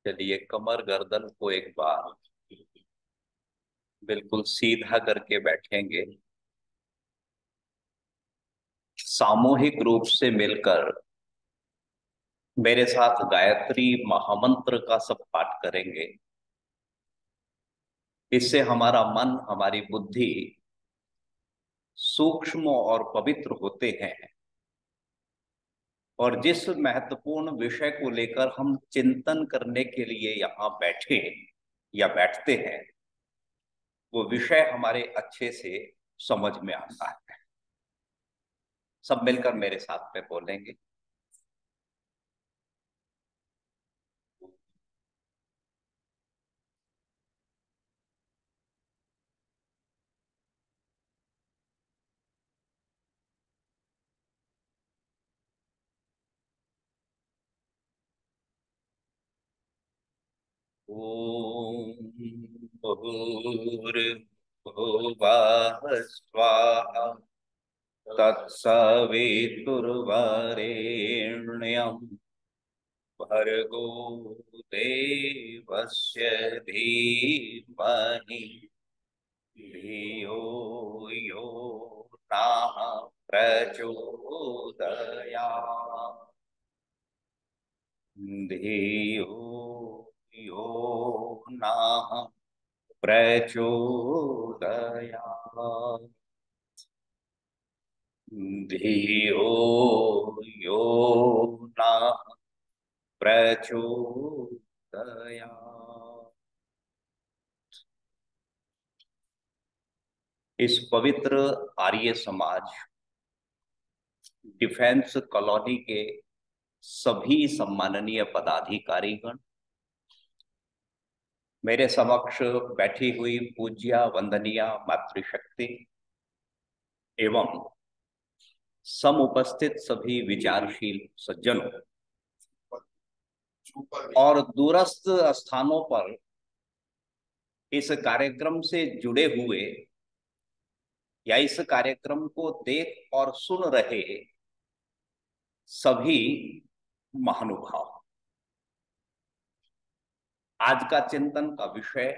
चलिए, कमर गर्दन को एक बार बिल्कुल सीधा करके बैठेंगे। सामूहिक रूप से मिलकर मेरे साथ गायत्री महामंत्र का सब पाठ करेंगे। इससे हमारा मन, हमारी बुद्धि सूक्ष्म और पवित्र होते हैं। और जिस महत्वपूर्ण विषय को लेकर हम चिंतन करने के लिए यहाँ बैठे या बैठते हैं, वो विषय हमारे अच्छे से समझ में आता है। सब मिलकर मेरे साथ में बोलेंगे। ओम भूर्भुवः स्वाहा तत्सवितुर्वरेण्यं भर्गो देवस्य धीमहि धियो यो नः प्रचोदयात्। धियो यो नः प्रचोदयात्। धियो यो नः प्रचोदयात्। इस पवित्र आर्य समाज डिफेंस कॉलोनी के सभी सम्माननीय पदाधिकारीगण, मेरे समक्ष बैठी हुई पूज्य वंदनीय मातृशक्ति एवं समुपस्थित सभी विचारशील सज्जनों और दूरस्थ स्थानों पर इस कार्यक्रम से जुड़े हुए या इस कार्यक्रम को देख और सुन रहे सभी महानुभाव। आज का चिंतन का विषय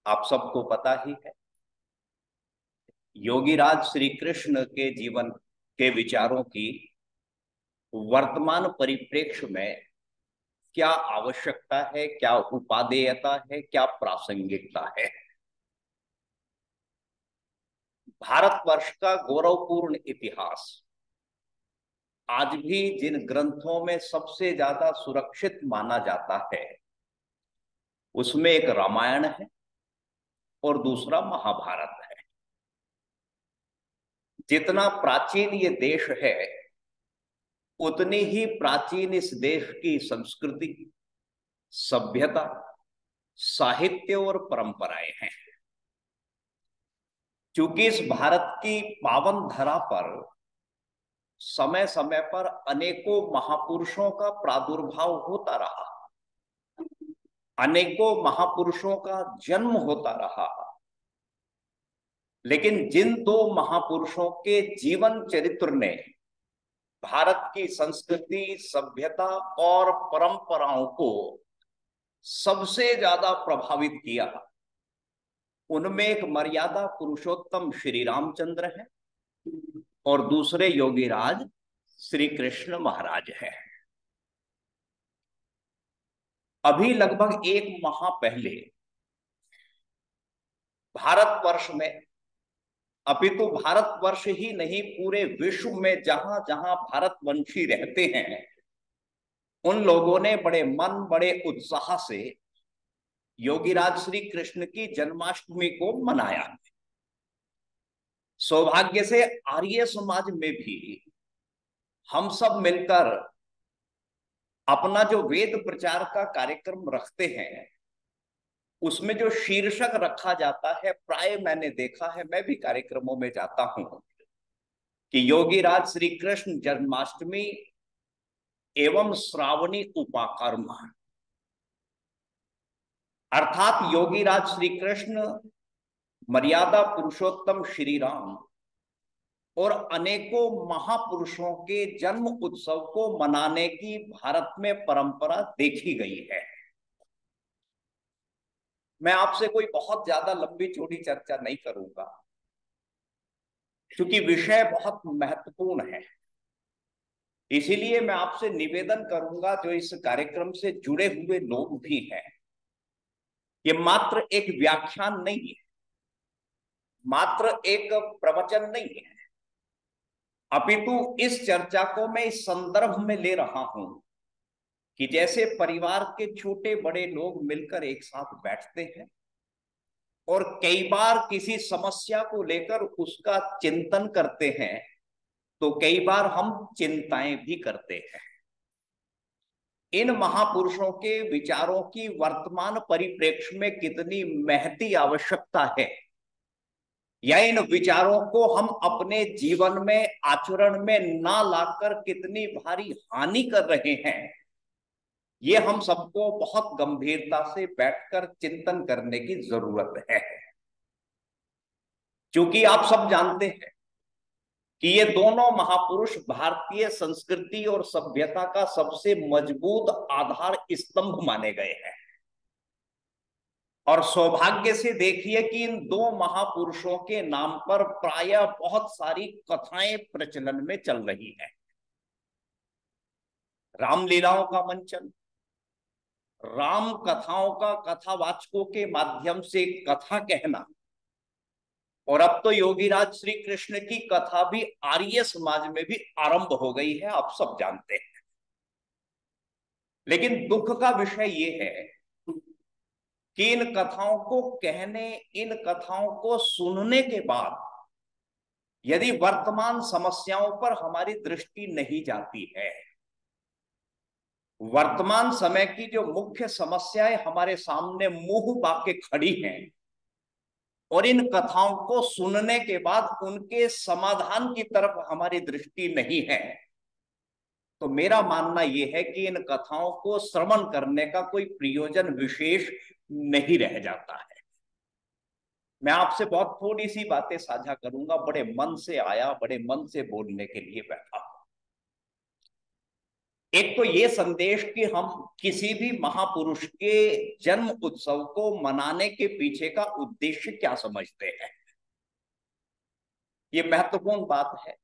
आप सबको पता ही है। योगीराज श्री कृष्ण के जीवन के विचारों की वर्तमान परिप्रेक्ष्य में क्या आवश्यकता है, क्या उपादेयता है, क्या प्रासंगिकता है। भारतवर्ष का गौरवपूर्ण इतिहास आज भी जिन ग्रंथों में सबसे ज्यादा सुरक्षित माना जाता है, उसमें एक रामायण है और दूसरा महाभारत है। जितना प्राचीन ये देश है, उतनी ही प्राचीन इस देश की संस्कृति, सभ्यता, साहित्य और परंपराएं हैं। क्योंकि इस भारत की पावन धरा पर समय समय पर अनेकों महापुरुषों का प्रादुर्भाव होता रहा, अनेकों महापुरुषों का जन्म होता रहा। लेकिन जिन दो महापुरुषों के जीवन चरित्र ने भारत की संस्कृति, सभ्यता और परंपराओं को सबसे ज्यादा प्रभावित किया, उनमें एक मर्यादा पुरुषोत्तम श्री रामचंद्र है और दूसरे योगीराज श्री कृष्ण महाराज है। अभी लगभग एक माह पहले भारतवर्ष में, अपितु भारतवर्ष ही नहीं पूरे विश्व में जहां जहां भारतवंशी रहते हैं, उन लोगों ने बड़े मन, बड़े उत्साह से योगीराज श्री कृष्ण की जन्माष्टमी को मनाया। सौभाग्य से आर्य समाज में भी हम सब मिलकर अपना जो वेद प्रचार का कार्यक्रम रखते हैं, उसमें जो शीर्षक रखा जाता है, प्राय मैंने देखा है, मैं भी कार्यक्रमों में जाता हूं, कि योगीराज श्री कृष्ण जन्माष्टमी एवं श्रावणी उपाकर्म, अर्थात योगीराज श्री कृष्ण, मर्यादा पुरुषोत्तम श्री राम और अनेकों महापुरुषों के जन्म उत्सव को मनाने की भारत में परंपरा देखी गई है। मैं आपसे कोई बहुत ज्यादा लंबी चौड़ी चर्चा नहीं करूंगा, क्योंकि विषय बहुत महत्वपूर्ण है। इसीलिए मैं आपसे निवेदन करूंगा, जो इस कार्यक्रम से जुड़े हुए लोग भी हैं, ये मात्र एक व्याख्यान नहीं है, मात्र एक प्रवचन नहीं है, अपितु इस चर्चा को मैं इस संदर्भ में ले रहा हूं कि जैसे परिवार के छोटे बड़े लोग मिलकर एक साथ बैठते हैं और कई बार किसी समस्या को लेकर उसका चिंतन करते हैं, तो कई बार हम चिंताएं भी करते हैं। इन महापुरुषों के विचारों की वर्तमान परिप्रेक्ष्य में कितनी महती आवश्यकता है, या इन विचारों को हम अपने जीवन में आचरण में ना लाकर कितनी भारी हानि कर रहे हैं, ये हम सबको बहुत गंभीरता से बैठकर चिंतन करने की जरूरत है। क्योंकि आप सब जानते हैं कि ये दोनों महापुरुष भारतीय संस्कृति और सभ्यता का सबसे मजबूत आधार स्तंभ माने गए हैं। और सौभाग्य से देखिए कि इन दो महापुरुषों के नाम पर प्रायः बहुत सारी कथाएं प्रचलन में चल रही हैं। रामलीलाओं का मंचन, राम कथाओं का कथावाचकों के माध्यम से कथा कहना, और अब तो योगीराज श्री कृष्ण की कथा भी आर्य समाज में भी आरंभ हो गई है, आप सब जानते हैं। लेकिन दुख का विषय यह है कि इन कथाओं को कहने, इन कथाओं को सुनने के बाद यदि वर्तमान समस्याओं पर हमारी दृष्टि नहीं जाती है, वर्तमान समय की जो मुख्य समस्याएं हमारे सामने मुंह बाके खड़ी हैं, और इन कथाओं को सुनने के बाद उनके समाधान की तरफ हमारी दृष्टि नहीं है, तो मेरा मानना यह है कि इन कथाओं को श्रवण करने का कोई प्रयोजन विशेष नहीं रह जाता है। मैं आपसे बहुत थोड़ी सी बातें साझा करूंगा, बड़े मन से आया, बड़े मन से बोलने के लिए बैठा हूं। एक तो ये संदेश कि हम किसी भी महापुरुष के जन्म उत्सव को मनाने के पीछे का उद्देश्य क्या समझते हैं, ये महत्वपूर्ण बात है।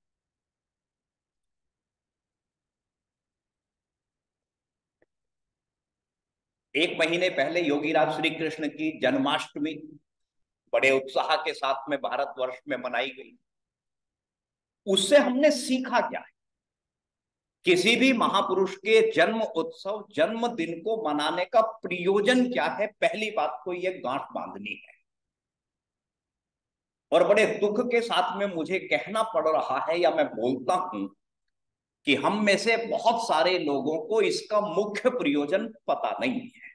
एक महीने पहले योगीराज श्री कृष्ण की जन्माष्टमी बड़े उत्साह के साथ में भारतवर्ष में मनाई गई। उससे हमने सीखा क्या है? किसी भी महापुरुष के जन्म उत्सव, जन्मदिन को मनाने का प्रयोजन क्या है, पहली बात को यह गांठ बांधनी है। और बड़े दुख के साथ में मुझे कहना पड़ रहा है, या मैं बोलता हूं, कि हम में से बहुत सारे लोगों को इसका मुख्य प्रयोजन पता नहीं है।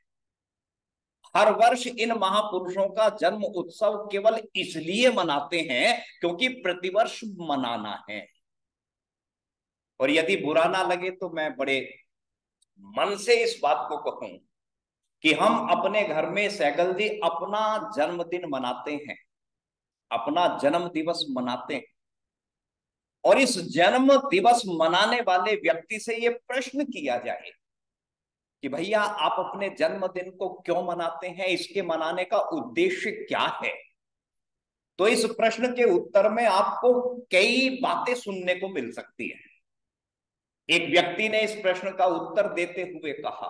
हर वर्ष इन महापुरुषों का जन्म उत्सव केवल इसलिए मनाते हैं क्योंकि प्रतिवर्ष मनाना है। और यदि बुरा ना लगे तो मैं बड़े मन से इस बात को कहूं कि हम अपने घर में सैगल जी अपना जन्मदिन मनाते हैं, अपना जन्म दिवस मनाते हैं, और इस जन्म दिवस मनाने वाले व्यक्ति से यह प्रश्न किया जाए कि भैया आप अपने जन्मदिन को क्यों मनाते हैं, इसके मनाने का उद्देश्य क्या है, तो इस प्रश्न के उत्तर में आपको कई बातें सुनने को मिल सकती है। एक व्यक्ति ने इस प्रश्न का उत्तर देते हुए कहा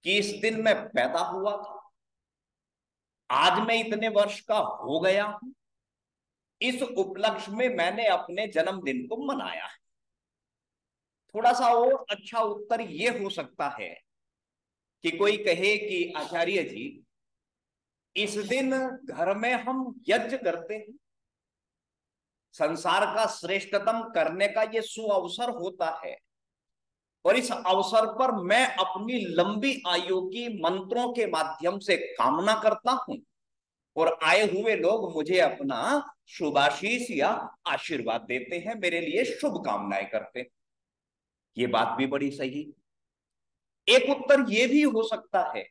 कि इस दिन मैं पैदा हुआ था, आज मैं इतने वर्ष का हो गया हूं, इस उपलक्ष्य में मैंने अपने जन्मदिन को मनाया है। थोड़ा सा और अच्छा उत्तर यह हो सकता है कि कोई कहे कि आचार्य जी, इस दिन घर में हम यज्ञ करते हैं, संसार का श्रेष्ठतम करने का यह सुअवसर होता है, और इस अवसर पर मैं अपनी लंबी आयु की मंत्रों के माध्यम से कामना करता हूं, और आए हुए लोग मुझे अपना शुभाशीष या आशीर्वाद देते हैं, मेरे लिए शुभकामनाएं करते हैं। ये बात भी बड़ी सही। एक उत्तर यह भी हो सकता है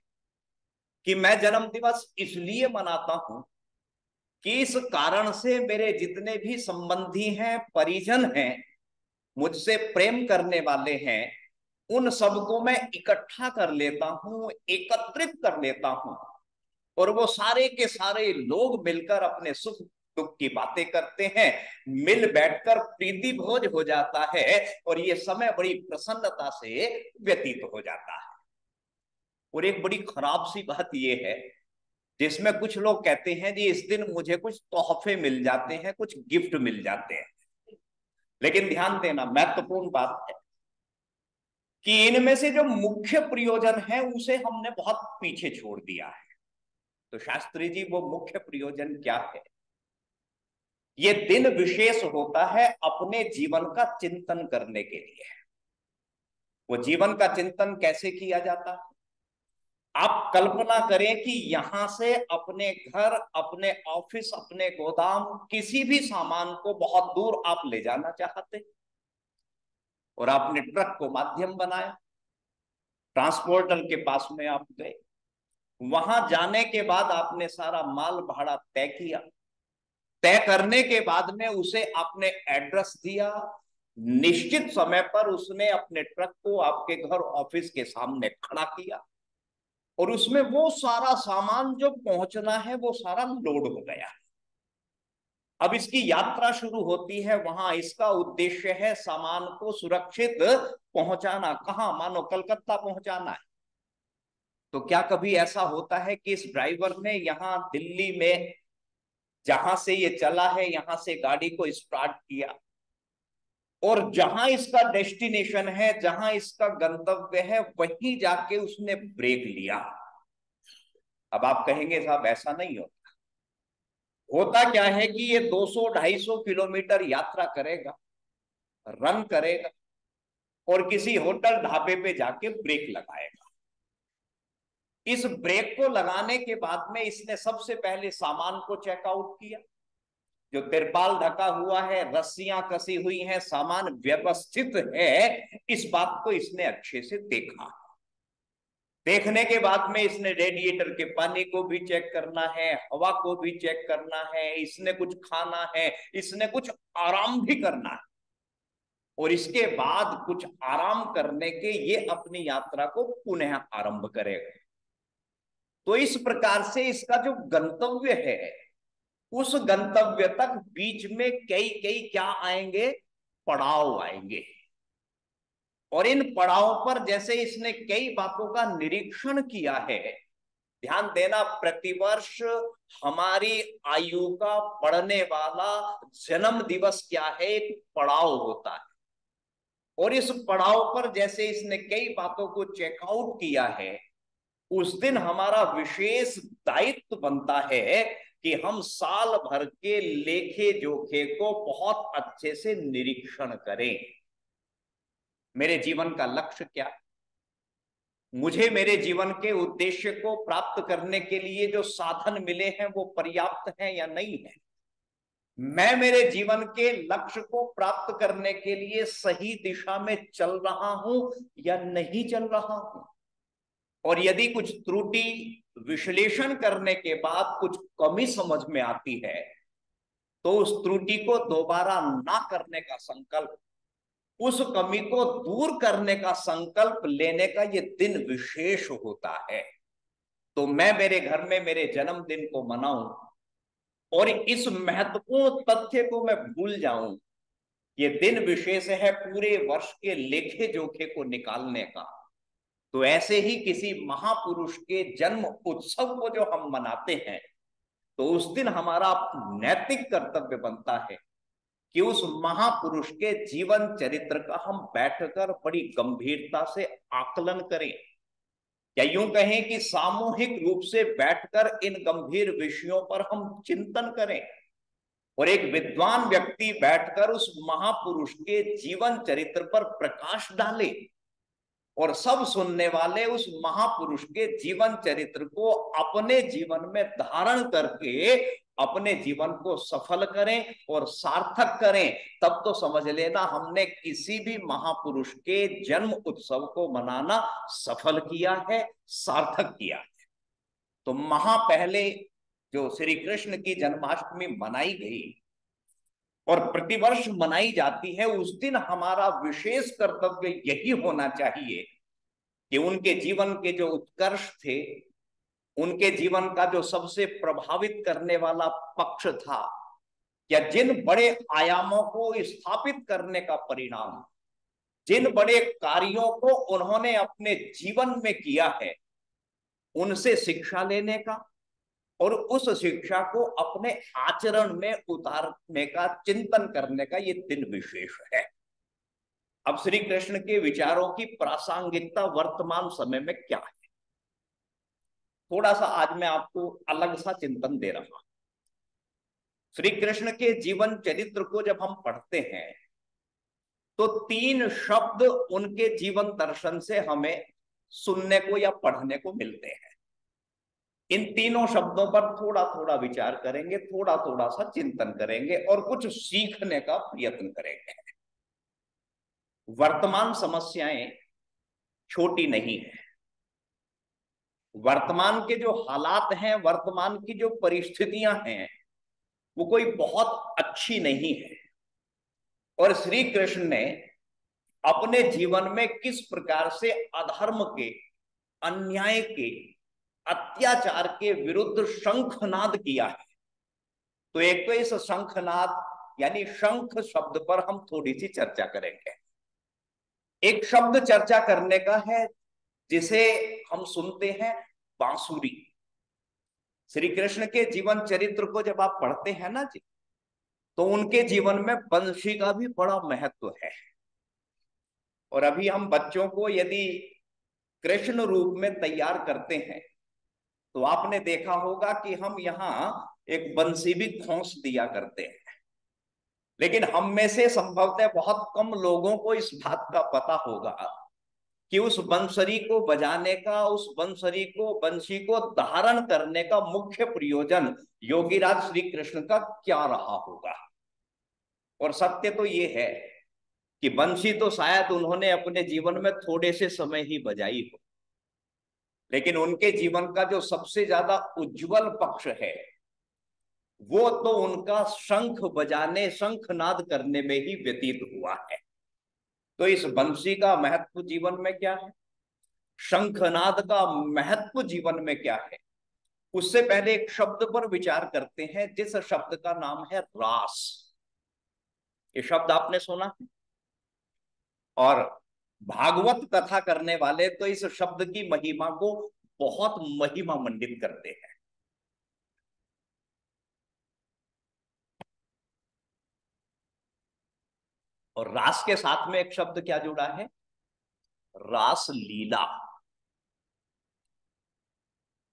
कि मैं जन्म दिवस इसलिए मनाता हूं कि इस कारण से मेरे जितने भी संबंधी हैं, परिजन हैं, मुझसे प्रेम करने वाले हैं, उन सबको मैं इकट्ठा कर लेता हूं, एकत्रित कर लेता हूं, और वो सारे के सारे लोग मिलकर अपने सुख दुख की बातें करते हैं, मिल बैठकर प्रीति भोज हो जाता है, और ये समय बड़ी प्रसन्नता से व्यतीत हो जाता है। और एक बड़ी खराब सी बात ये है, जिसमें कुछ लोग कहते हैं जी इस दिन मुझे कुछ तोहफे मिल जाते हैं, कुछ गिफ्ट मिल जाते हैं। लेकिन ध्यान देना, महत्वपूर्ण बात है कि इनमें से जो मुख्य प्रयोजन है उसे हमने बहुत पीछे छोड़ दिया है। तो शास्त्री जी, वो मुख्य प्रयोजन क्या है? ये दिन विशेष होता है अपने जीवन का चिंतन करने के लिए। वो जीवन का चिंतन कैसे किया जाता है? आप कल्पना करें कि यहां से अपने घर, अपने ऑफिस, अपने गोदाम, किसी भी सामान को बहुत दूर आप ले जाना चाहते, और आपने ट्रक को माध्यम बनाया, ट्रांसपोर्टर के पास में आप गए, वहां जाने के बाद आपने सारा माल भाड़ा तय किया, तय करने के बाद में उसे आपने एड्रेस दिया, निश्चित समय पर उसने अपने ट्रक को आपके घर ऑफिस के सामने खड़ा किया, और उसमें वो सारा सामान जो पहुंचना है वो सारा लोड हो गया। अब इसकी यात्रा शुरू होती है, वहां इसका उद्देश्य है सामान को सुरक्षित पहुंचाना। कहां? मानो कलकत्ता पहुंचाना है। तो क्या कभी ऐसा होता है कि इस ड्राइवर ने यहां दिल्ली में, जहां से ये चला है, यहां से गाड़ी को स्टार्ट किया, और जहां इसका डेस्टिनेशन है, जहां इसका गंतव्य है, वहीं जाके उसने ब्रेक लिया? अब आप कहेंगे साहब ऐसा नहीं होता। होता क्या है कि ये 200-250 किलोमीटर यात्रा करेगा, रन करेगा, और किसी होटल ढाबे पे जाके ब्रेक लगाएगा। इस ब्रेक को लगाने के बाद में इसने सबसे पहले सामान को चेकआउट किया। जो तिरपाल ढका हुआ है, रस्सियां कसी हुई हैं, सामान व्यवस्थित है, इस बात को इसने अच्छे से देखा। देखने के बाद में इसने रेडिएटर के पानी को भी चेक करना है, हवा को भी चेक करना है, इसने कुछ खाना है, इसने कुछ आराम भी करना है, और इसके बाद कुछ आराम करने के ये अपनी यात्रा को पुनः आरंभ करेगा। तो इस प्रकार से इसका जो गंतव्य है, उस गंतव्य तक बीच में कई कई क्या आएंगे? पड़ाव आएंगे। और इन पड़ाव पर जैसे इसने कई बातों का निरीक्षण किया है, ध्यान देना, प्रतिवर्ष हमारी आयु का बढ़ने वाला जन्म दिवस क्या है? एक पड़ाव होता है। और इस पड़ाव पर जैसे इसने कई बातों को चेकआउट किया है, उस दिन हमारा विशेष दायित्व बनता है कि हम साल भर के लेखे जोखे को बहुत अच्छे से निरीक्षण करें। मेरे जीवन का लक्ष्य क्या है? मुझे मेरे जीवन के उद्देश्य को प्राप्त करने के लिए जो साधन मिले हैं वो पर्याप्त हैं या नहीं है? मैं मेरे जीवन के लक्ष्य को प्राप्त करने के लिए सही दिशा में चल रहा हूं या नहीं चल रहा हूं? और यदि कुछ त्रुटि विश्लेषण करने के बाद कुछ कमी समझ में आती है, तो उस त्रुटि को दोबारा ना करने का संकल्प, उस कमी को दूर करने का संकल्प लेने का ये दिन विशेष होता है। तो मैं मेरे घर में मेरे जन्मदिन को मनाऊं और इस महत्वपूर्ण तथ्य को मैं भूल जाऊं, ये दिन विशेष है पूरे वर्ष के लेखे जोखे को निकालने का। तो ऐसे ही किसी महापुरुष के जन्म उत्सव को जो हम मनाते हैं, तो उस दिन हमारा नैतिक कर्तव्य बनता है कि उस महापुरुष के जीवन चरित्र का हम बैठकर बड़ी गंभीरता से आकलन करें, या यूं कहें कि सामूहिक रूप से बैठकर इन गंभीर विषयों पर हम चिंतन करें, और एक विद्वान व्यक्ति बैठकर उस महापुरुष के जीवन चरित्र पर प्रकाश डाले, और सब सुनने वाले उस महापुरुष के जीवन चरित्र को अपने जीवन में धारण करके अपने जीवन को सफल करें और सार्थक करें। तब तो समझ लेना हमने किसी भी महापुरुष के जन्म उत्सव को मनाना सफल किया है, सार्थक किया है। तो पहले जो श्री कृष्ण की जन्माष्टमी मनाई गई और प्रतिवर्ष मनाई जाती है, उस दिन हमारा विशेष कर्तव्य यही होना चाहिए कि उनके जीवन के जो उत्कर्ष थे, उनके जीवन का जो सबसे प्रभावित करने वाला पक्ष था, या जिन बड़े आयामों को स्थापित करने का परिणाम, जिन बड़े कार्यों को उन्होंने अपने जीवन में किया है, उनसे शिक्षा लेने का और उस शिक्षा को अपने आचरण में उतारने का, चिंतन करने का ये दिन विशेष है। अब श्री कृष्ण के विचारों की प्रासंगिकता वर्तमान समय में क्या है, थोड़ा सा आज मैं आपको अलग सा चिंतन दे रहा हूं। श्री कृष्ण के जीवन चरित्र को जब हम पढ़ते हैं तो 3 शब्द उनके जीवन दर्शन से हमें सुनने को या पढ़ने को मिलते हैं। इन तीनों शब्दों पर थोड़ा थोड़ा विचार करेंगे, थोड़ा थोड़ा सा चिंतन करेंगे और कुछ सीखने का प्रयत्न करेंगे। वर्तमान समस्याएं छोटी नहीं है। वर्तमान के जो हालात हैं, वर्तमान की जो परिस्थितियां हैं, वो कोई बहुत अच्छी नहीं है। और श्री कृष्ण ने अपने जीवन में किस प्रकार से अधर्म के, अन्याय के, अत्याचार के विरुद्ध शंखनाद किया है। तो एक तो इस शंखनाद यानी शंख शब्द पर हम थोड़ी सी चर्चा करेंगे। एक शब्द चर्चा करने का है जिसे हम सुनते हैं, बांसुरी। श्री कृष्ण के जीवन चरित्र को जब आप पढ़ते हैं ना जी, तो उनके जीवन में बंशी का भी बड़ा महत्व है। और अभी हम बच्चों को यदि कृष्ण रूप में तैयार करते हैं तो आपने देखा होगा कि हम यहाँ एक बंसी भी खोस दिया करते हैं। लेकिन हम में से संभवतः बहुत कम लोगों को इस बात का पता होगा कि उस बंसरी को बजाने का, उस बंसरी को, बंशी को धारण करने का मुख्य प्रयोजन योगीराज श्री कृष्ण का क्या रहा होगा। और सत्य तो ये है कि बंशी तो शायद उन्होंने अपने जीवन में थोड़े से समय ही बजाई हो, लेकिन उनके जीवन का जो सबसे ज्यादा उज्जवल पक्ष है वो तो उनका शंख बजाने, शंखनाद करने में ही व्यतीत हुआ है। तो इस बंशी का महत्व जीवन में क्या है, शंखनाद का महत्व जीवन में क्या है, उससे पहले एक शब्द पर विचार करते हैं जिस शब्द का नाम है रास। ये शब्द आपने सुना है, और भागवत कथा करने वाले तो इस शब्द की महिमा को बहुत महिमा मंडित करते हैं। और रास के साथ में एक शब्द क्या जुड़ा है, रास लीला।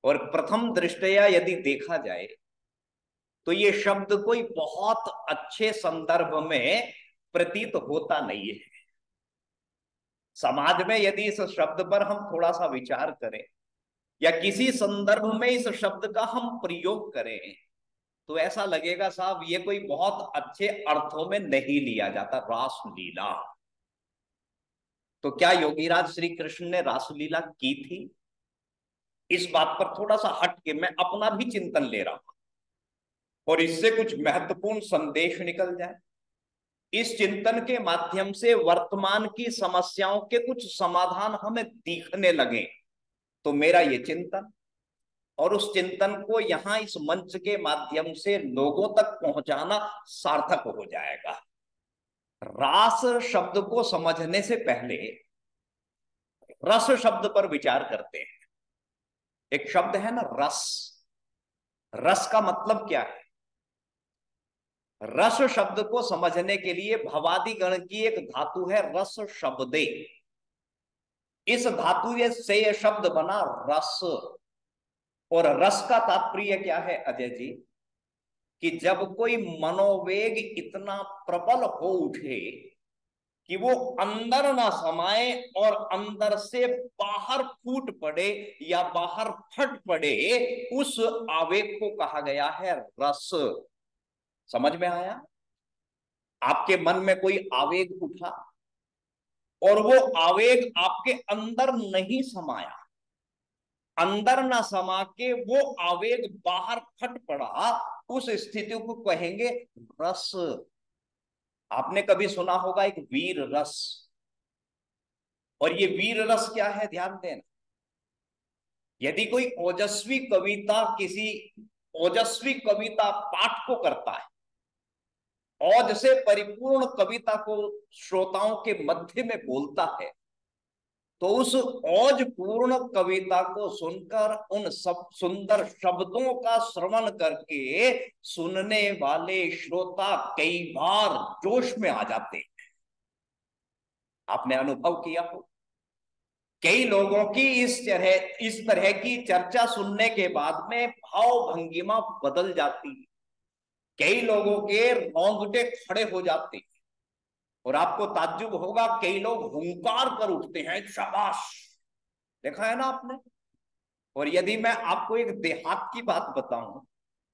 और प्रथम दृष्टया यदि देखा जाए तो ये शब्द कोई बहुत अच्छे संदर्भ में प्रतीत होता नहीं है। समाज में यदि इस शब्द पर हम थोड़ा सा विचार करें या किसी संदर्भ में इस शब्द का हम प्रयोग करें तो ऐसा लगेगा साहब ये कोई बहुत अच्छे अर्थों में नहीं लिया जाता, रासलीला। तो क्या योगीराज श्री कृष्ण ने रासलीला की थी? इस बात पर थोड़ा सा हट के मैं अपना भी चिंतन ले रहा हूं और इससे कुछ महत्वपूर्ण संदेश निकल जाए। इस चिंतन के माध्यम से वर्तमान की समस्याओं के कुछ समाधान हमें दिखने लगे तो मेरा ये चिंतन और उस चिंतन को यहां इस मंच के माध्यम से लोगों तक पहुंचाना सार्थक हो जाएगा। रास शब्द को समझने से पहले रस शब्द पर विचार करते हैं। एक शब्द है ना रस, रस का मतलब क्या है? रस शब्द को समझने के लिए भवादि गण की एक धातु है रस शब्दे। इस धातु से यह शब्द बना रस। और रस का तात्पर्य क्या है अजय जी? कि जब कोई मनोवेग इतना प्रबल हो उठे कि वो अंदर ना समाये और अंदर से बाहर फूट पड़े या बाहर फट पड़े, उस आवेग को कहा गया है रस। समझ में आया? आपके मन में कोई आवेग उठा और वो आवेग आपके अंदर नहीं समाया, अंदर ना समा के वो आवेग बाहर फट पड़ा, उस स्थिति को कहेंगे रस। आपने कभी सुना होगा एक वीर रस, और ये वीर रस क्या है ध्यान देना। यदि कोई ओजस्वी कविता किसी ओजस्वी कविता पाठ को करता है, औज से परिपूर्ण कविता को श्रोताओं के मध्य में बोलता है, तो उस औज पूर्ण कविता को सुनकर उन सब सुंदर शब्दों का श्रवण करके सुनने वाले श्रोता कई बार जोश में आ जाते हैं। आपने अनुभव किया हो, कई लोगों की इस तरह की चर्चा सुनने के बाद में भाव भंगिमा बदल जाती है, कई लोगों के रोंगटे खड़े हो जाते हैं, और आपको ताज्जुब होगा कई लोग हुंकार कर उठते हैं, शाबाश। देखा है ना आपने। और यदि मैं आपको एक देहात की बात बताऊं,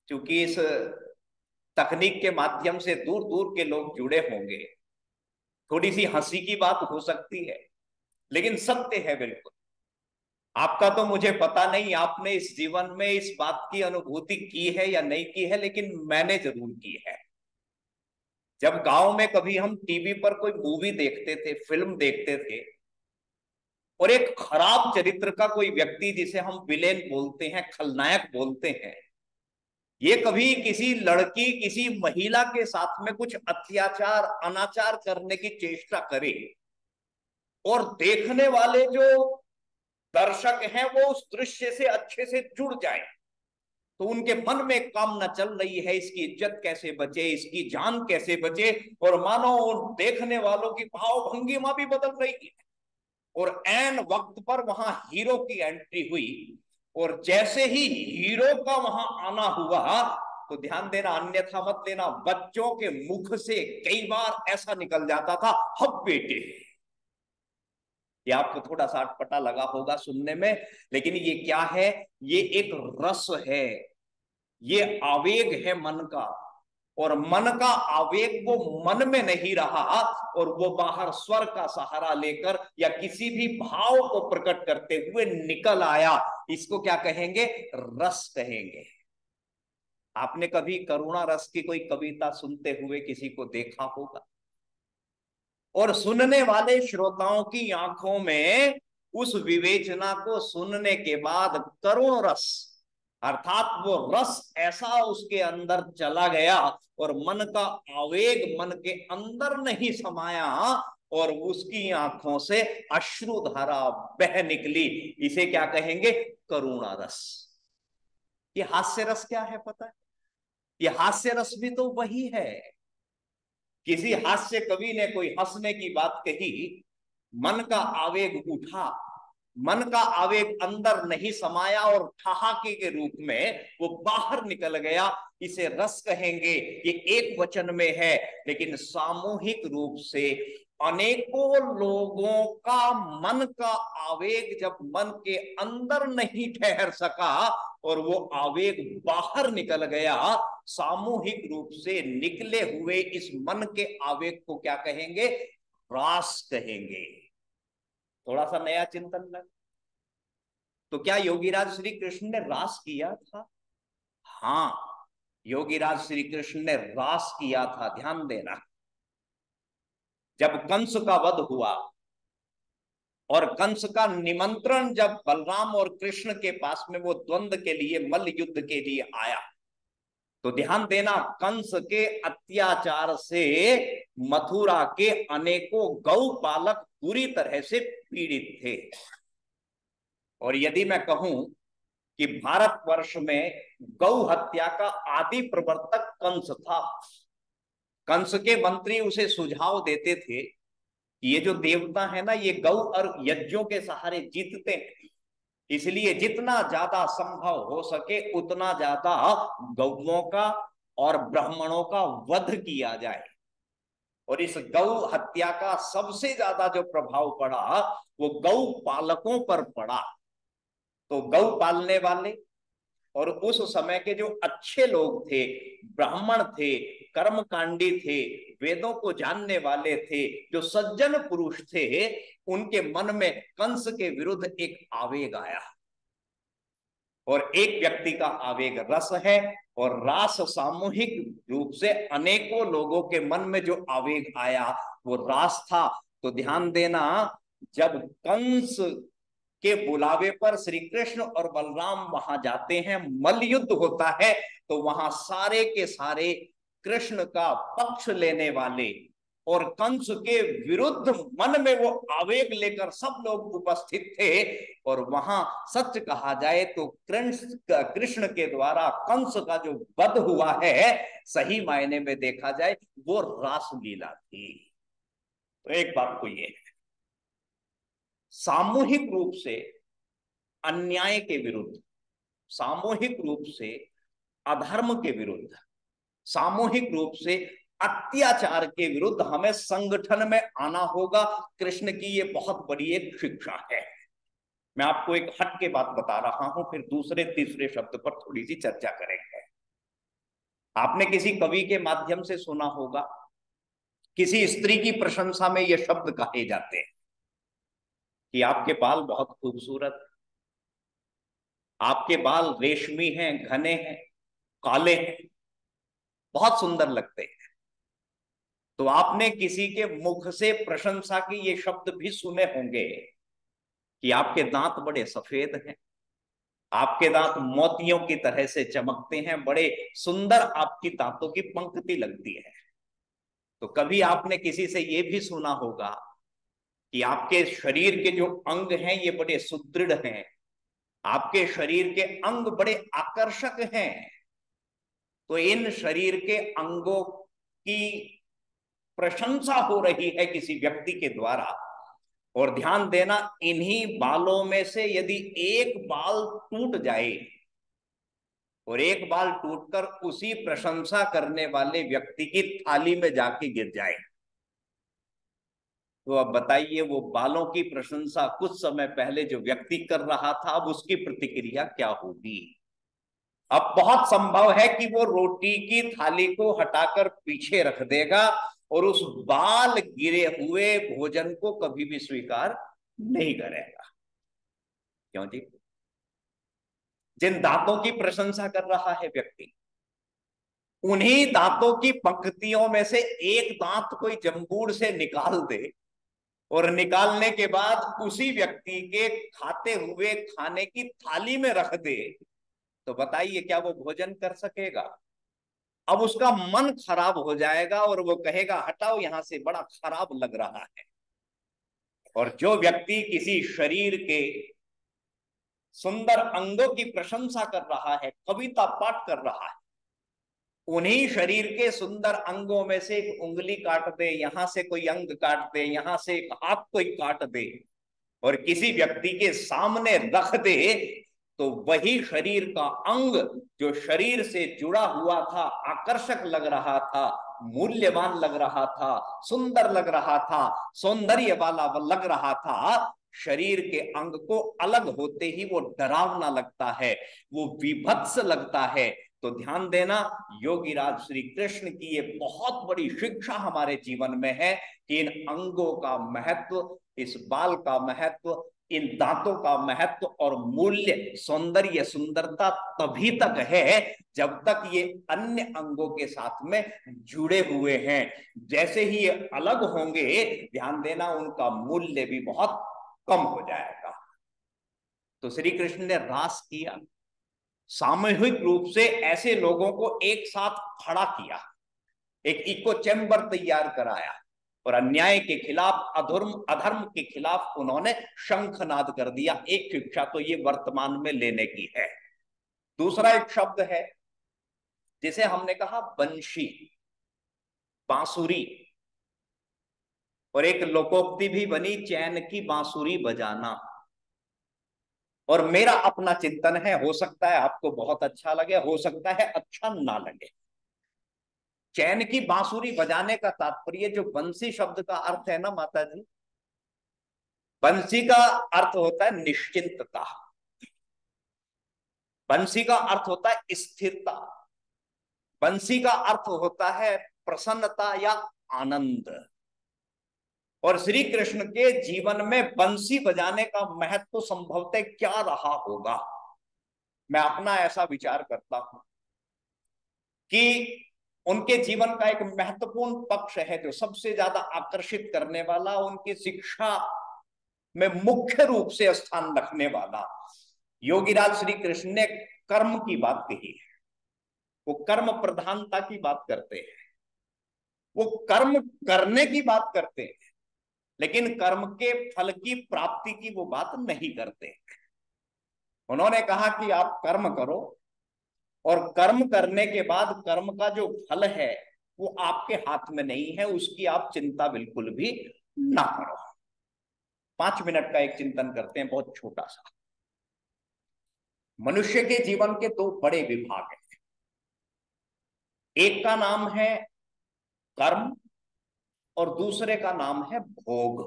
क्योंकि इस तकनीक के माध्यम से दूर दूर के लोग जुड़े होंगे, थोड़ी सी हंसी की बात हो सकती है, लेकिन सत्य है बिल्कुल। आपका तो मुझे पता नहीं आपने इस जीवन में इस बात की अनुभूति की है या नहीं की है, लेकिन मैंने जरूर की है। जब गांव में कभी हम टीवी पर कोई मूवी देखते थे, फिल्म देखते थे, और एक खराब चरित्र का कोई व्यक्ति, जिसे हम विलेन बोलते हैं, खलनायक बोलते हैं, ये कभी किसी लड़की किसी महिला के साथ में कुछ अत्याचार अनाचार करने की चेष्टा करे, और देखने वाले जो दर्शक हैं वो उस दृश्य से अच्छे से जुड़ जाए, तो उनके मन में एक कामना चल रही है, इसकी इज्जत कैसे बचे, इसकी जान कैसे बचे, और मानो देखने वालों की भाव भंगिमा भी बदल रही है। और ऐन वक्त पर वहां हीरो की एंट्री हुई, और जैसे ही हीरो का वहां आना हुआ, तो ध्यान देना, अन्यथा मत लेना, बच्चों के मुख से कई बार ऐसा निकल जाता था, हब बेटे। ये आपको थोड़ा सा अटपटा लगा होगा सुनने में, लेकिन ये क्या है, ये एक रस है, ये आवेग है मन का, और मन का आवेग वो मन में नहीं रहा, और वो बाहर स्वर का सहारा लेकर या किसी भी भाव को प्रकट करते हुए निकल आया। इसको क्या कहेंगे, रस कहेंगे। आपने कभी करुणा रस की कोई कविता सुनते हुए किसी को देखा होगा, और सुनने वाले श्रोताओं की आंखों में उस विवेचना को सुनने के बाद करुण रस, अर्थात वो रस ऐसा उसके अंदर चला गया, और मन का आवेग मन के अंदर नहीं समाया, और उसकी आंखों से अश्रुधारा बह निकली। इसे क्या कहेंगे, करुणा रस। ये हास्य रस क्या है पता है, ये हास्य रस भी तो वही है। किसी हास्य कवि ने कोई हंसने की बात कही, मन का आवेग उठा, मन का आवेग अंदर नहीं समाया, और ठहाके के रूप में वो बाहर निकल गया। इसे रस कहेंगे। ये एक वचन में है, लेकिन सामूहिक रूप से अनेकों लोगों का मन का आवेग जब मन के अंदर नहीं ठहर सका, और वो आवेग बाहर निकल गया, सामूहिक रूप से निकले हुए इस मन के आवेग को क्या कहेंगे, रास कहेंगे। थोड़ा सा नया चिंतन लग। तो क्या योगीराज श्री कृष्ण ने रास किया था? हाँ, योगीराज श्री कृष्ण ने रास किया था। ध्यान देना, जब कंस का वध हुआ, और कंस का निमंत्रण जब बलराम और कृष्ण के पास में वो द्वंद्व के लिए, मल्ल युद्ध के लिए आया, तो ध्यान देना, कंस के अत्याचार से मथुरा के अनेकों गौ पालक बुरी तरह से पीड़ित थे। और यदि मैं कहूं कि भारतवर्ष में गौ हत्या का आदि प्रवर्तक कंस था, कंस के मंत्री उसे सुझाव देते थे कि ये जो देवता है ना, ये गौ और यज्ञों के सहारे जीतते हैं, इसलिए जितना ज्यादा संभव हो सके उतना ज्यादा गौओं का और ब्राह्मणों का वध किया जाए। और इस गौ हत्या का सबसे ज्यादा जो प्रभाव पड़ा वो गौ पालकों पर पड़ा। तो गौ पालने वाले और उस समय के जो अच्छे लोग थे, ब्राह्मण थे, कर्मकांडी थे, वेदों को जानने वाले थे, जो सज्जन पुरुष थे, उनके मन में कंस के विरुद्ध एक आवेग आया। और एक व्यक्ति का आवेग रस है, और रास सामूहिक रूप से अनेकों लोगों के मन में जो आवेग आया वो रास था। तो ध्यान देना, जब कंस के बुलावे पर श्री कृष्ण और बलराम वहां जाते हैं, मल्ल युद्ध होता है, तो वहां सारे के सारे कृष्ण का पक्ष लेने वाले और कंस के विरुद्ध मन में वो आवेग लेकर सब लोग उपस्थित थे। और वहां सच कहा जाए तो कृष्ण के द्वारा कंस का जो वध हुआ है, सही मायने में देखा जाए वो रासलीला थी। तो एक बात तो ये है, सामूहिक रूप से अन्याय के विरुद्ध, सामूहिक रूप से अधर्म के विरुद्ध, सामूहिक रूप से अत्याचार के विरुद्ध हमें संगठन में आना होगा। कृष्ण की ये बहुत बड़ी एक शिक्षा है। मैं आपको एक हट के बात बता रहा हूं, फिर दूसरे तीसरे शब्द पर थोड़ी सी चर्चा करेंगे। आपने किसी कवि के माध्यम से सुना होगा, किसी स्त्री की प्रशंसा में ये शब्द कहे जाते हैं कि आपके बाल बहुत खूबसूरत, आपके बाल रेशमी हैं, घने हैं, काले हैं, बहुत सुंदर लगते हैं। तो आपने किसी के मुख से प्रशंसा की ये शब्द भी सुने होंगे कि आपके दांत बड़े सफेद हैं, आपके दांत मोतियों की तरह से चमकते हैं, बड़े सुंदर आपकी दांतों की पंक्ति लगती है। तो कभी आपने किसी से ये भी सुना होगा कि आपके शरीर के जो अंग हैं ये बड़े सुदृढ़ हैं, आपके शरीर के अंग बड़े आकर्षक हैं। तो इन शरीर के अंगों की प्रशंसा हो रही है किसी व्यक्ति के द्वारा, और ध्यान देना, इन्हीं बालों में से यदि एक बाल टूट जाए और एक बाल टूटकर उसी प्रशंसा करने वाले व्यक्ति की थाली में जाके गिर जाए, तो अब बताइए वो बालों की प्रशंसा कुछ समय पहले जो व्यक्ति कर रहा था, अब उसकी प्रतिक्रिया क्या होगी। अब बहुत संभव है कि वो रोटी की थाली को हटाकर पीछे रख देगा और उस बाल गिरे हुए भोजन को कभी भी स्वीकार नहीं करेगा। क्यों जी? जिन दांतों की प्रशंसा कर रहा है व्यक्ति, उन्हीं दांतों की पंक्तियों में से एक दांत कोई जंबूड़ से निकाल दे और निकालने के बाद उसी व्यक्ति के खाते हुए खाने की थाली में रख दे, तो बताइए क्या वो भोजन कर सकेगा? अब उसका मन खराब हो जाएगा और वो कहेगा हटाओ यहां से, बड़ा खराब लग रहा है। और जो व्यक्ति किसी शरीर के सुंदर अंगों की प्रशंसा कर रहा है, कविता पाठ कर रहा है, उन्हीं शरीर के सुंदर अंगों में से एक उंगली काट दे, यहां से कोई अंग काट दे, यहां से एक हाथ कोई काट दे और किसी व्यक्ति के सामने रख दे, तो वही शरीर का अंग जो शरीर से जुड़ा हुआ था, आकर्षक लग रहा था, मूल्यवान लग रहा था, सुंदर लग रहा था, सौंदर्य वाला लग रहा था, शरीर के अंग को अलग होते ही वो डरावना लगता है, वो विभत्स लगता है। तो ध्यान देना, योगीराज श्री कृष्ण की ये बहुत बड़ी शिक्षा हमारे जीवन में है कि इन अंगों का महत्व, इस बाल का महत्व, इन दांतों का महत्व और मूल्य, सौंदर्य, सुंदरता तभी तक है जब तक ये अन्य अंगों के साथ में जुड़े हुए हैं। जैसे ही ये अलग होंगे, ध्यान देना, उनका मूल्य भी बहुत कम हो जाएगा। तो श्री कृष्ण ने रास किया, सामूहिक रूप से ऐसे लोगों को एक साथ खड़ा किया, एक इको चैम्बर तैयार कराया और अन्याय के खिलाफ, अधर्म के खिलाफ उन्होंने शंखनाद कर दिया। एक शिक्षा तो ये वर्तमान में लेने की है। दूसरा एक शब्द है जिसे हमने कहा बंशी, बांसुरी, और एक लोकोक्ति भी बनी, चैन की बांसुरी बजाना। और मेरा अपना चिंतन है, हो सकता है आपको बहुत अच्छा लगे, हो सकता है अच्छा ना लगे। चैन की बांसुरी बजाने का तात्पर्य, जो बंसी शब्द का अर्थ है ना माता जी, बंसी का अर्थ होता है निश्चिंतता, बंसी का अर्थ होता है स्थिरता, बंसी का अर्थ होता है प्रसन्नता या आनंद। और श्री कृष्ण के जीवन में बंसी बजाने का महत्व संभवतः क्या रहा होगा? मैं अपना ऐसा विचार करता हूं कि उनके जीवन का एक महत्वपूर्ण पक्ष है जो सबसे ज्यादा आकर्षित करने वाला, उनकी शिक्षा में मुख्य रूप से स्थान रखने वाला, योगीराज श्री कृष्ण ने कर्म की बात कही है। वो कर्म प्रधानता की बात करते हैं, वो कर्म करने की बात करते हैं, लेकिन कर्म के फल की प्राप्ति की वो बात नहीं करते। उन्होंने कहा कि आप कर्म करो, और कर्म करने के बाद कर्म का जो फल है वो आपके हाथ में नहीं है, उसकी आप चिंता बिल्कुल भी ना करो। 5 मिनट का एक चिंतन करते हैं, बहुत छोटा सा। मनुष्य के जीवन के दो बड़े विभाग हैं। एक का नाम है कर्म और दूसरे का नाम है भोग।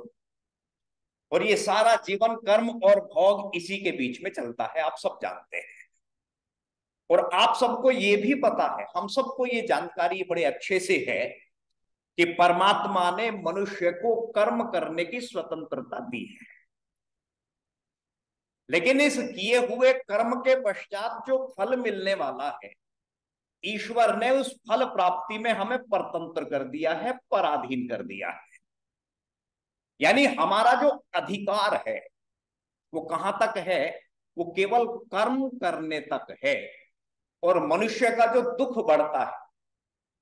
और ये सारा जीवन कर्म और भोग इसी के बीच में चलता है, आप सब जानते हैं। और आप सबको ये भी पता है, हम सबको ये जानकारी बड़े अच्छे से है कि परमात्मा ने मनुष्य को कर्म करने की स्वतंत्रता दी है। लेकिन इस किए हुए कर्म के पश्चात जो फल मिलने वाला है, ईश्वर ने उस फल प्राप्ति में हमें परतंत्र कर दिया है, पराधीन कर दिया है। यानी हमारा जो अधिकार है वो कहां तक है? वो केवल कर्म करने तक है। और मनुष्य का जो दुख बढ़ता है,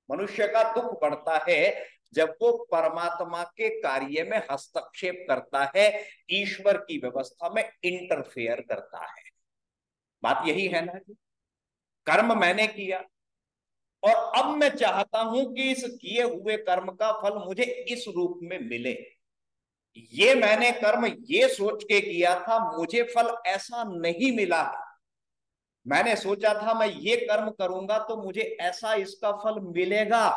मनुष्य का दुख बढ़ता है जब वो परमात्मा के कार्य में हस्तक्षेप करता है, ईश्वर की व्यवस्था में इंटरफेयर करता है। बात यही है ना जी, कर्म मैंने किया और अब मैं चाहता हूं कि इस किए हुए कर्म का फल मुझे इस रूप में मिले। ये मैंने कर्म ये सोच के किया था, मुझे फल ऐसा नहीं मिला। मैंने सोचा था मैं ये कर्म करूंगा तो मुझे ऐसा इसका फल मिलेगा,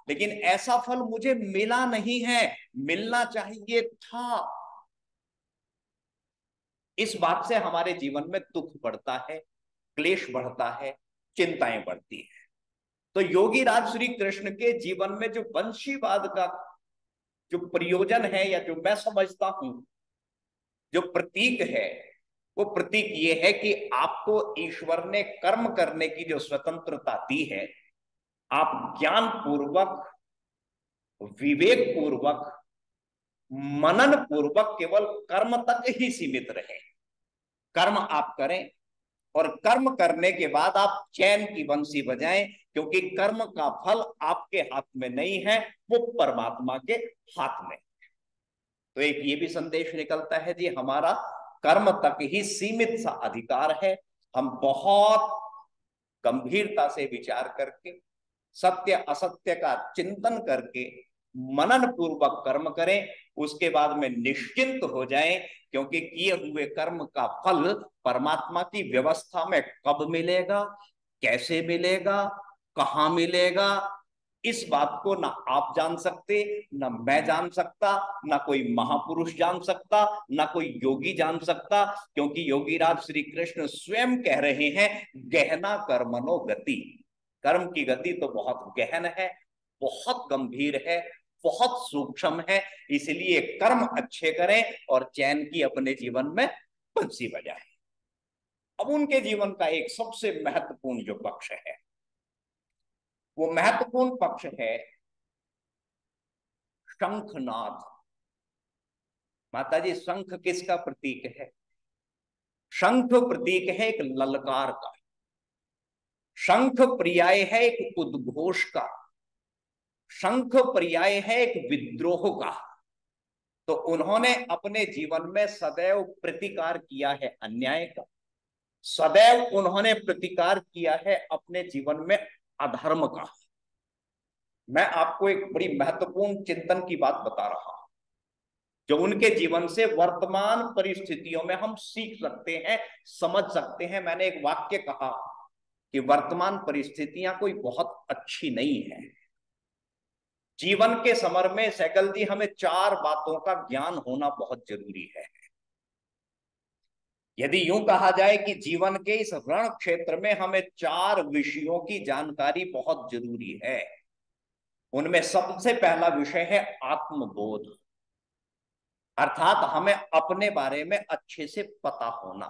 लेकिन ऐसा फल मुझे मिला नहीं है, मिलना चाहिए था। इस बात से हमारे जीवन में दुख बढ़ता है, क्लेश बढ़ता है, चिंताएं बढ़ती है। तो योगी राज श्री कृष्ण के जीवन में जो वंशीवाद का जो प्रयोजन है, या जो मैं समझता हूं जो प्रतीक है, वो प्रतीक ये है कि आपको ईश्वर ने कर्म करने की जो स्वतंत्रता दी है, आप ज्ञान पूर्वक, विवेक पूर्वक, मनन पूर्वक केवल कर्म तक ही सीमित रहे। कर्म आप करें और कर्म करने के बाद आप चैन की बंसी बजाएं, क्योंकि कर्म का फल आपके हाथ में नहीं है, वो परमात्मा के हाथ में। तो एक ये भी संदेश निकलता है जी, हमारा कर्म तक ही सीमित सा अधिकार है। हम बहुत गंभीरता से विचार करके, सत्य असत्य का चिंतन करके, मनन पूर्वक कर्म करें, उसके बाद में निश्चिंत हो जाएं, क्योंकि किए हुए कर्म का फल परमात्मा की व्यवस्था में कब मिलेगा, कैसे मिलेगा, कहां मिलेगा, इस बात को ना आप जान सकते, ना मैं जान सकता, ना कोई महापुरुष जान सकता, ना कोई योगी जान सकता। क्योंकि योगीराज श्री कृष्ण स्वयं कह रहे हैं, गहना कर्मनो गति। कर्म की गति तो बहुत गहन है, बहुत गंभीर है, बहुत सूक्ष्म है। इसलिए कर्म अच्छे करें और चैन की अपने जीवन में बंसी बजाएं। अब उनके जीवन का एक सबसे महत्वपूर्ण जो पक्ष है, वो महत्वपूर्ण पक्ष है शंखनाद। माताजी, शंख किसका प्रतीक है? शंख प्रतीक है एक ललकार का, शंख पर्याय है एक उद्घोष का, शंख पर्याय है एक विद्रोह का। तो उन्होंने अपने जीवन में सदैव प्रतिकार किया है अन्याय का, सदैव उन्होंने प्रतिकार किया है अपने जीवन में अधर्म का। मैं आपको एक बड़ी महत्वपूर्ण चिंतन की बात बता रहा हूं, जो उनके जीवन से वर्तमान परिस्थितियों में हम सीख सकते हैं, समझ सकते हैं। मैंने एक वाक्य कहा कि वर्तमान परिस्थितियां कोई बहुत अच्छी नहीं है। जीवन के समर में सैकल जी हमें 4 बातों का ज्ञान होना बहुत जरूरी है। यदि यूं कहा जाए कि जीवन के इस रण क्षेत्र में हमें 4 विषयों की जानकारी बहुत जरूरी है, उनमें सबसे पहला विषय है आत्मबोध। अर्थात हमें अपने बारे में अच्छे से पता होना।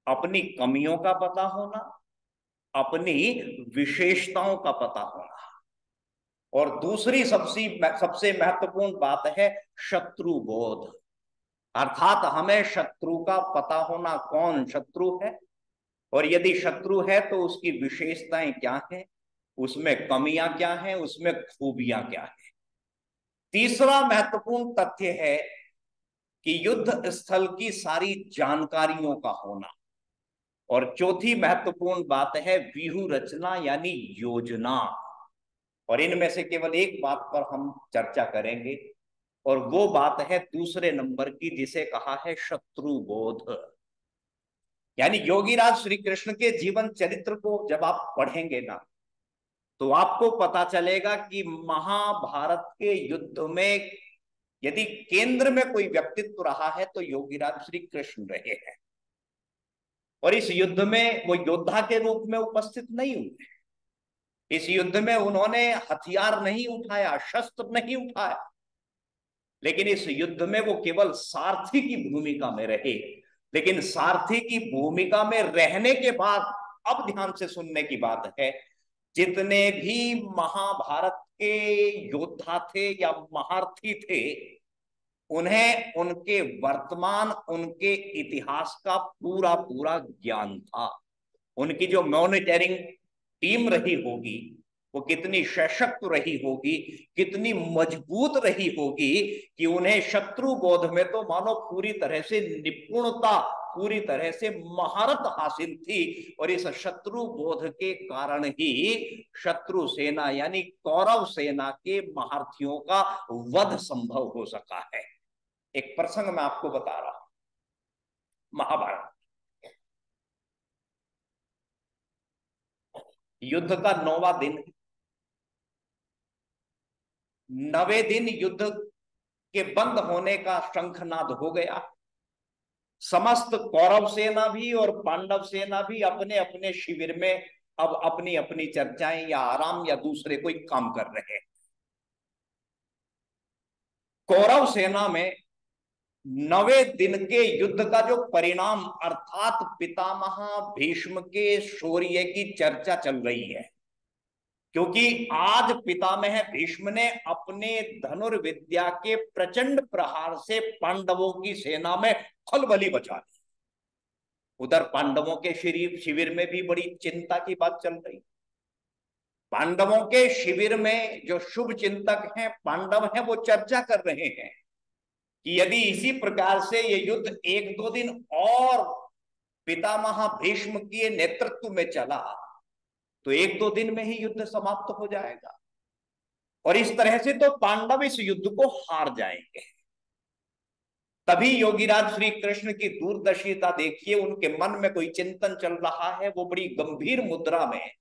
अपनी कमियों का पता होना, अपनी विशेषताओं का पता होना, और दूसरी सबसे सबसे महत्वपूर्ण बात है शत्रु बोध। अर्थात हमें शत्रु का पता होना, कौन शत्रु है, और यदि शत्रु है तो उसकी विशेषताएं क्या हैं, उसमें कमियां क्या हैं, उसमें खूबियां क्या हैं। तीसरा महत्वपूर्ण तथ्य है कि युद्ध स्थल की सारी जानकारियों का होना। और चौथी महत्वपूर्ण बात है व्यूह रचना यानी योजना। और इनमें से केवल एक बात पर हम चर्चा करेंगे, और वो बात है दूसरे नंबर की, जिसे कहा है शत्रु बोध। यानी योगीराज श्री कृष्ण के जीवन चरित्र को जब आप पढ़ेंगे ना, तो आपको पता चलेगा कि महाभारत के युद्ध में यदि केंद्र में कोई व्यक्तित्व रहा है तो योगीराज श्री कृष्ण रहे हैं। और इस युद्ध में वो योद्धा के रूप में उपस्थित नहीं हुए। इस युद्ध में उन्होंने हथियार नहीं उठाया, शस्त्र नहीं उठाया, लेकिन इस युद्ध में वो केवल सारथी की भूमिका में रहे। लेकिन सारथी की भूमिका में रहने के बाद, अब ध्यान से सुनने की बात है, जितने भी महाभारत के योद्धा थे या महारथी थे, उन्हें उनके वर्तमान, उनके इतिहास का पूरा पूरा ज्ञान था। उनकी जो मॉनिटरिंग टीम रही होगी वो कितनी सशक्त रही होगी, कितनी मजबूत रही होगी कि उन्हें शत्रु बोध में तो मानो पूरी तरह से निपुणता, पूरी तरह से महारत हासिल थी। और इस शत्रु बोध के कारण ही शत्रु सेना यानी कौरव सेना के महारथियों का वध संभव हो सका है। एक प्रसंग मैं आपको बता रहा हूं, महाभारत युद्ध का 9वां दिन। 9वें दिन युद्ध के बंद होने का शंखनाद हो गया। समस्त कौरव सेना भी और पांडव सेना भी अपने अपने शिविर में अब अपनी अपनी चर्चाएं या आराम या दूसरे कोई काम कर रहे हैं। कौरव सेना में 9वें दिन के युद्ध का जो परिणाम अर्थात पितामह भीष्म के शौर्य की चर्चा चल रही है, क्योंकि आज पितामह भीष्म ने अपने धनुर्विद्या के प्रचंड प्रहार से पांडवों की सेना में खलबली मचा दी। उधर पांडवों के शिविर में भी बड़ी चिंता की बात चल रही। पांडवों के शिविर में जो शुभ चिंतक हैं, पांडव हैं, वो चर्चा कर रहे हैं कि यदि इसी प्रकार से ये युद्ध 1-2 दिन और पितामह भीष्म के नेतृत्व में चला तो 1-2 दिन में ही युद्ध समाप्त हो जाएगा, और इस तरह से तो पांडव इस युद्ध को हार जाएंगे। तभी योगीराज श्री कृष्ण की दूरदर्शिता देखिए, उनके मन में कोई चिंतन चल रहा है। वो बड़ी गंभीर मुद्रा में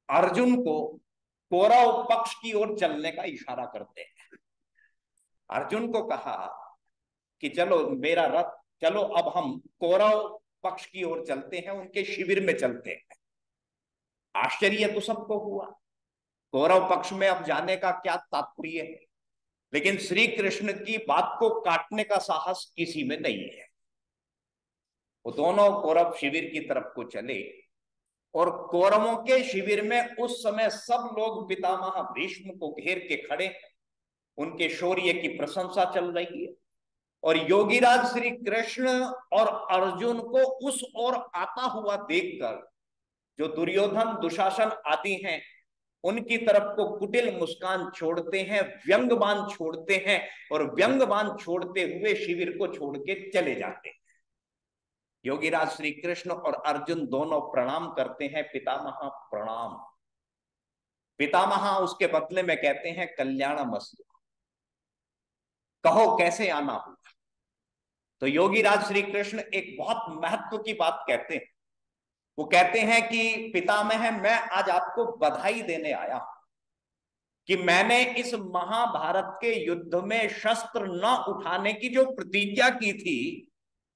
अर्जुन को कौरव पक्ष की ओर चलने का इशारा करते हैं। अर्जुन को कहा कि चलो मेरा रथ, चलो अब हम कौरव पक्ष की ओर चलते हैं, उनके शिविर में चलते हैं। आश्चर्य तो सबको हुआ, कौरव पक्ष में अब जाने का क्या तात्पर्य है, लेकिन श्री कृष्ण की बात को काटने का साहस किसी में नहीं है। वो दोनों कौरव शिविर की तरफ को चले, और कौरवों के शिविर में उस समय सब लोग पितामह भीष्म को घेर के खड़े, उनके शौर्य की प्रशंसा चल रही है। और योगीराज श्री कृष्ण और अर्जुन को उस ओर आता हुआ देखकर जो दुर्योधन, दुशासन आदि हैं, उनकी तरफ को कुटिल मुस्कान छोड़ते हैं, व्यंग्यबाण छोड़ते हैं, और व्यंग्यबाण छोड़ते हुए शिविर को छोड़ के चले जाते हैं। योगीराज श्री कृष्ण और अर्जुन दोनों प्रणाम करते हैं, पितामह प्रणाम। पितामह उसके बदले में कहते हैं कल्याणमस्तु, कहो कैसे आना हुआ। तो योगीराज श्री कृष्ण एक बहुत महत्व की बात कहते हैं। वो कहते हैं कि पितामह, मैं आज आपको बधाई देने आया हूं कि मैंने इस महाभारत के युद्ध में शस्त्र न उठाने की जो प्रतिज्ञा की थी,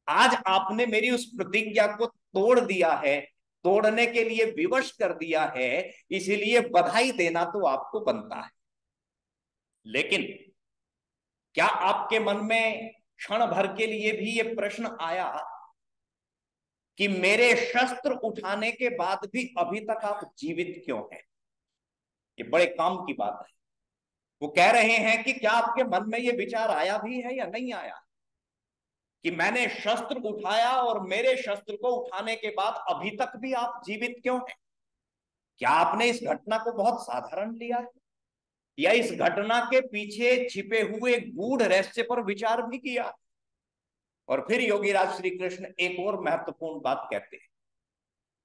आज आपने मेरी उस प्रतिज्ञा को तोड़ दिया है, तोड़ने के लिए विवश कर दिया है, इसीलिए बधाई देना तो आपको बनता है। लेकिन क्या आपके मन में क्षण भर के लिए भी ये प्रश्न आया कि मेरे शस्त्र उठाने के बाद भी अभी तक आप जीवित क्यों हैं? ये बड़े काम की बात है। वो कह रहे हैं कि क्या आपके मन में ये विचार आया भी है या नहीं आया कि मैंने शस्त्र उठाया और मेरे शस्त्र को उठाने के बाद अभी तक भी आप जीवित क्यों हैं? क्या आपने इस घटना को बहुत साधारण लिया है या इस घटना के पीछे छिपे हुए गूढ़ रहस्य पर विचार भी किया? और फिर योगीराज श्री कृष्ण एक और महत्वपूर्ण बात कहते हैं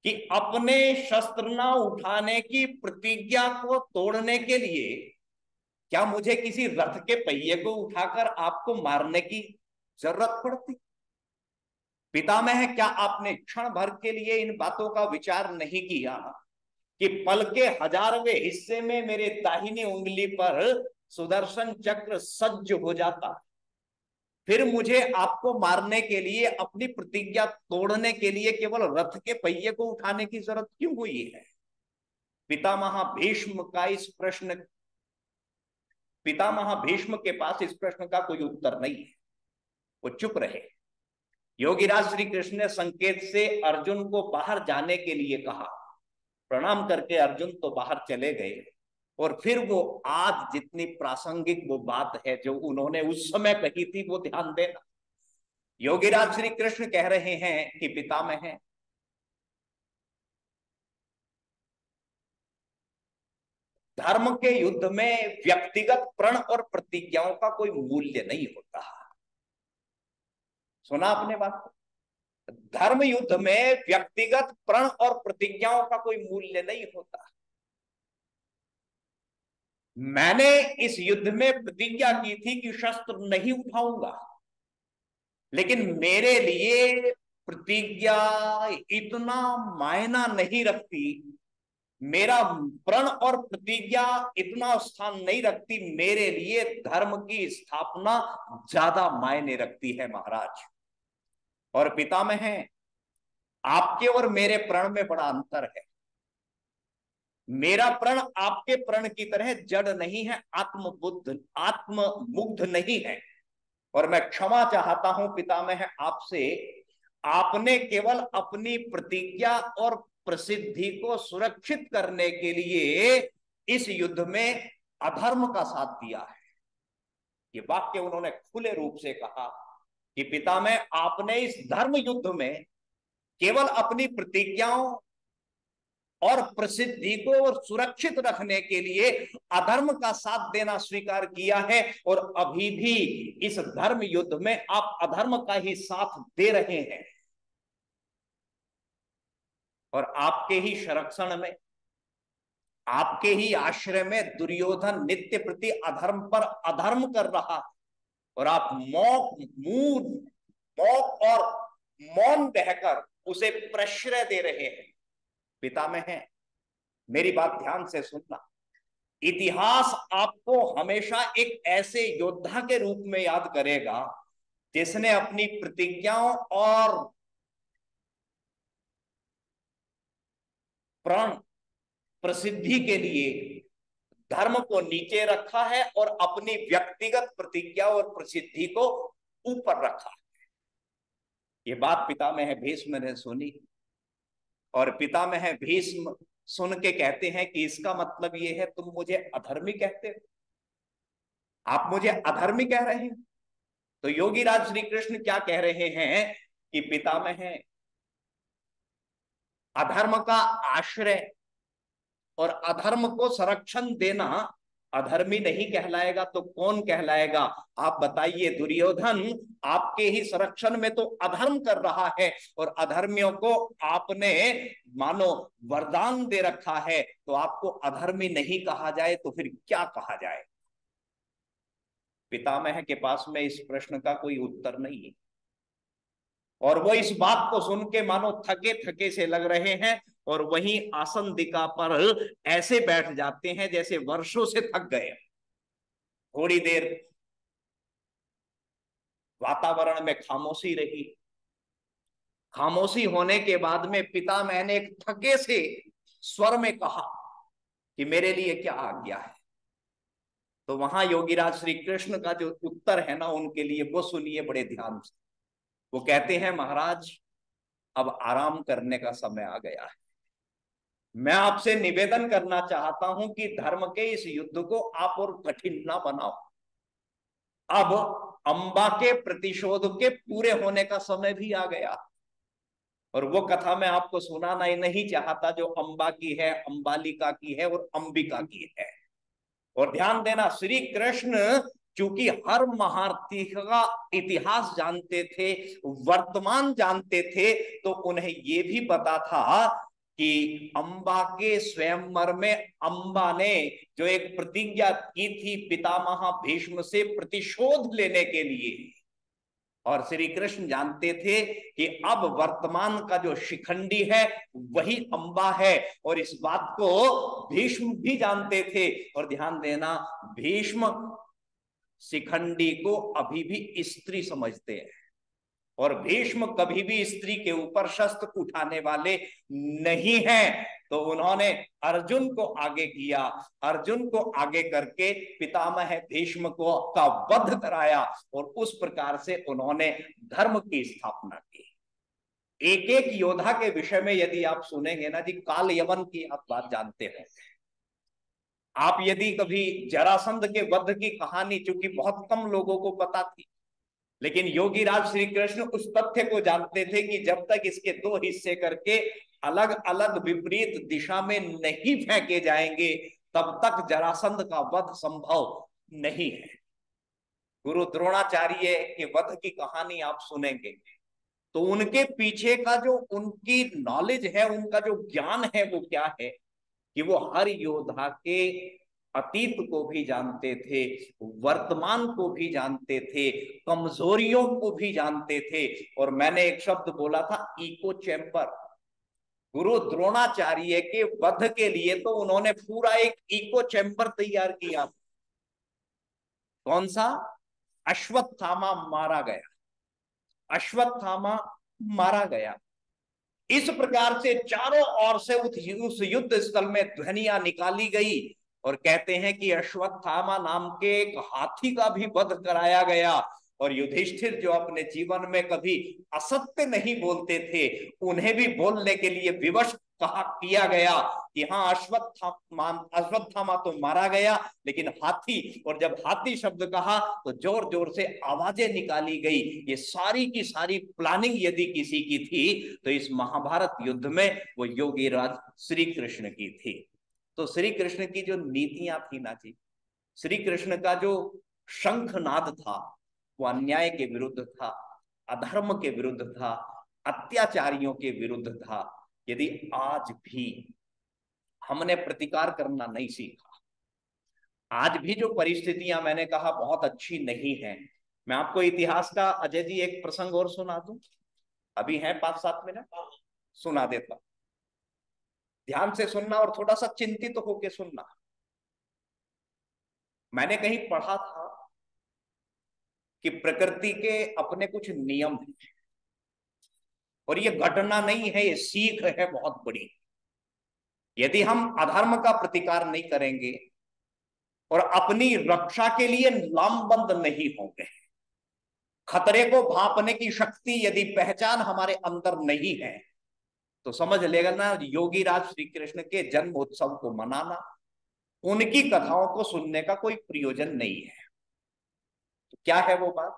कि अपने शस्त्र न उठाने की प्रतिज्ञा को तोड़ने के लिए क्या मुझे किसी रथ के पहिए को उठाकर आपको मारने की जरूरत पड़ती? पितामह, क्या आपने क्षण भर के लिए इन बातों का विचार नहीं किया कि पल के 1000वें हिस्से में मेरे दाहिनी उंगली पर सुदर्शन चक्र सज्ज हो जाता, फिर मुझे आपको मारने के लिए, अपनी प्रतिज्ञा तोड़ने के लिए केवल रथ के पहिए को उठाने की जरूरत क्यों हुई है? पितामह भीष्म का इस प्रश्न पितामह भीष्म के पास इस प्रश्न का कोई उत्तर नहीं है। वो चुप रहे। योगीराज श्री कृष्ण ने संकेत से अर्जुन को बाहर जाने के लिए कहा। प्रणाम करके अर्जुन तो बाहर चले गए और फिर वो आज जितनी प्रासंगिक वो बात है जो उन्होंने उस समय कही थी वो ध्यान देना। योगीराज श्री कृष्ण कह रहे हैं कि पितामह, धर्म के युद्ध में व्यक्तिगत प्रण और प्रतिज्ञाओं का कोई मूल्य नहीं होता। सुना आपने बात को? धर्म युद्ध में व्यक्तिगत प्रण और प्रतिज्ञाओं का कोई मूल्य नहीं होता। मैंने इस युद्ध में प्रतिज्ञा की थी कि शस्त्र नहीं उठाऊंगा, लेकिन मेरे लिए प्रतिज्ञा इतना मायना नहीं रखती, मेरा प्रण और प्रतिज्ञा इतना स्थान नहीं रखती। मेरे लिए धर्म की स्थापना ज्यादा मायने रखती है महाराज। और पितामह, आपके और मेरे प्रण में बड़ा अंतर है। मेरा प्रण आपके प्रण की तरह जड़ नहीं है, आत्ममुग्ध नहीं है। और मैं क्षमा चाहता हूं पितामह आपसे, आपने केवल अपनी प्रतिज्ञा और प्रसिद्धि को सुरक्षित करने के लिए इस युद्ध में अधर्म का साथ दिया है। ये वाक्य उन्होंने खुले रूप से कहा कि पितामह, आपने इस धर्म युद्ध में केवल अपनी प्रतिज्ञाओं और प्रसिद्धि को और सुरक्षित रखने के लिए अधर्म का साथ देना स्वीकार किया है, और अभी भी इस धर्म युद्ध में आप अधर्म का ही साथ दे रहे हैं। और आपके ही संरक्षण में, आपके ही आश्रय में दुर्योधन नित्य प्रति अधर्म पर अधर्म कर रहा, और आप मौक और मौन बहकर उसे प्रश्रय दे रहे हैं। पितामह, मेरी बात ध्यान से सुनना। इतिहास आपको हमेशा एक ऐसे योद्धा के रूप में याद करेगा जिसने अपनी प्रतिज्ञाओं और प्रण प्रसिद्धि के लिए धर्म को नीचे रखा है और अपनी व्यक्तिगत प्रतिज्ञा और प्रसिद्धि को ऊपर रखा है। ये बात पितामह भीष्म ने सुनी, और पितामह भीष्म सुन के कहते हैं कि इसका मतलब ये है तुम मुझे अधर्मी कहते हो, आप मुझे अधर्मी कह रहे हैं। तो योगीराज श्री कृष्ण क्या कह रहे हैं कि पितामह, अधर्म का आश्रय और अधर्म को संरक्षण देना अधर्मी नहीं कहलाएगा तो कौन कहलाएगा? आप बताइए। दुर्योधन आपके ही संरक्षण में तो अधर्म कर रहा है, और अधर्मियों को आपने मानो वरदान दे रखा है, तो आपको अधर्मी नहीं कहा जाए तो फिर क्या कहा जाए? पितामह के पास में इस प्रश्न का कोई उत्तर नहीं है, और वो इस बात को सुन के मानो थके थके से लग रहे हैं, और वहीं आसन दिका पर ऐसे बैठ जाते हैं जैसे वर्षों से थक गए। थोड़ी देर वातावरण में खामोशी रही। खामोशी होने के बाद में पितामह ने एक थके से स्वर में कहा कि मेरे लिए क्या आज्ञा है? तो वहां योगीराज श्री कृष्ण का जो उत्तर है ना उनके लिए, वो सुनिए बड़े ध्यान से। वो कहते हैं, महाराज अब आराम करने का समय आ गया है। मैं आपसे निवेदन करना चाहता हूं कि धर्म के इस युद्ध को आप और कठिन ना बनाओ। अब अंबा के प्रतिशोध के पूरे होने का समय भी आ गया। और वो कथा मैं आपको सुनाना ही नहीं चाहता जो अंबा की है, अंबालिका की है और अंबिका की है। और ध्यान देना, श्री कृष्ण चूंकि हर महारथी का इतिहास जानते थे, वर्तमान जानते थे, तो उन्हें ये भी पता था कि अंबा के स्वयंवर में अंबा ने जो एक प्रतिज्ञा की थी पितामह भीष्म से प्रतिशोध लेने के लिए, और श्री कृष्ण जानते थे कि अब वर्तमान का जो शिखंडी है वही अंबा है। और इस बात को भीष्म भी जानते थे। और ध्यान देना, भीष्म शिखंडी को अभी भी स्त्री समझते हैं, और भीष्म कभी भी स्त्री के ऊपर शस्त्र उठाने वाले नहीं हैं। तो उन्होंने अर्जुन को आगे किया, अर्जुन को आगे करके पितामह भीष्म को का वध कराया, और उस प्रकार से उन्होंने धर्म की स्थापना की। एक एक योद्धा के विषय में यदि आप सुनेंगे ना जी, काल यवन की आप बात जानते हैं। आप यदि कभी जरासंध के वध की कहानी, चूंकि बहुत कम लोगों को पता थी, लेकिन योगीराज श्री कृष्ण उस तथ्य को जानते थे कि जब तक इसके दो हिस्से करके अलग अलग विपरीत दिशा में नहीं फेंके जाएंगे, तब तक जरासंध का वध संभव नहीं है। गुरु द्रोणाचार्य के वध की कहानी आप सुनेंगे तो उनके पीछे का जो उनकी नॉलेज है, उनका जो ज्ञान है, वो क्या है कि वो हर योद्धा के अतीत को भी जानते थे, वर्तमान को भी जानते थे, कमजोरियों को भी जानते थे। और मैंने एक शब्द बोला था, इको चैम्बर। गुरु द्रोणाचार्य के वध के लिए तो उन्होंने पूरा एक इको चैम्बर तैयार किया। कौन सा? अश्वत्थामा मारा गया, अश्वत्थामा मारा गया। इस प्रकार से चारों ओर से उस युद्ध स्थल में ध्वनियां निकाली गई, और कहते हैं कि अश्वत्थामा नाम के एक हाथी का भी वध कराया गया। और युधिष्ठिर जो अपने जीवन में कभी असत्य नहीं बोलते थे, उन्हें भी बोलने के लिए विवश कहा किया गया कि हाँ, अश्वत्थामा तो मारा गया, लेकिन हाथी, और जब हाथी शब्द कहा तो जोर जोर से आवाजें निकाली गई। ये सारी की सारी प्लानिंग यदि किसी की थी तो इस महाभारत युद्ध में वो योगीराज श्री कृष्ण की थी। तो श्री कृष्ण की जो नीतियां थी ना जी, श्री कृष्ण का जो शंखनाद था, वो अन्याय के विरुद्ध था, अधर्म के विरुद्ध था, अत्याचारियों के विरुद्ध था। यदि आज भी हमने प्रतिकार करना नहीं सीखा, आज भी जो परिस्थितियां मैंने कहा बहुत अच्छी नहीं है। मैं आपको इतिहास का अजय जी एक प्रसंग और सुना दूं, अभी है 5-7 मिनट, सुना देता। ध्यान से सुनना और थोड़ा सा चिंतित होकर सुनना। मैंने कहीं पढ़ा था कि प्रकृति के अपने कुछ नियम हैं, और ये घटना नहीं है, ये सीख है बहुत बड़ी। यदि हम अधर्म का प्रतिकार नहीं करेंगे और अपनी रक्षा के लिए लामबंद नहीं होंगे, खतरे को भांपने की शक्ति यदि पहचान हमारे अंदर नहीं है, तो समझ लेगा ना, योगीराज श्री कृष्ण के जन्म उत्सव को मनाना, उनकी कथाओं को सुनने का कोई प्रयोजन नहीं है। तो क्या है वो बात?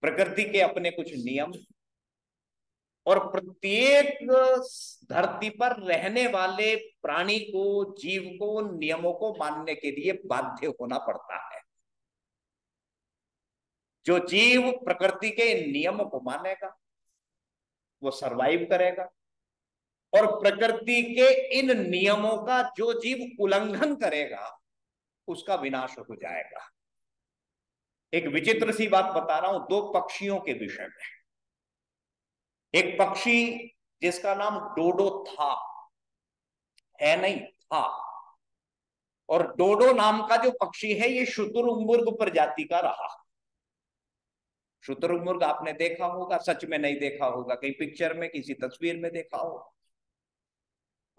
प्रकृति के अपने कुछ नियम, और प्रत्येक धरती पर रहने वाले प्राणी को, जीव को, नियमों को मानने के लिए बाध्य होना पड़ता है। जो जीव प्रकृति के नियमों को मानेगा वो सरवाइव करेगा, और प्रकृति के इन नियमों का जो जीव उल्लंघन करेगा उसका विनाश हो जाएगा। एक विचित्र सी बात बता रहा हूं, दो पक्षियों के विषय में। एक पक्षी जिसका नाम डोडो था, है नहीं, था। और डोडो नाम का जो पक्षी है ये शुतुरमुर्ग प्रजाति का रहा। शुतुरमुर्ग आपने देखा होगा, सच में नहीं देखा होगा, कहीं पिक्चर में, किसी तस्वीर में देखा होगा।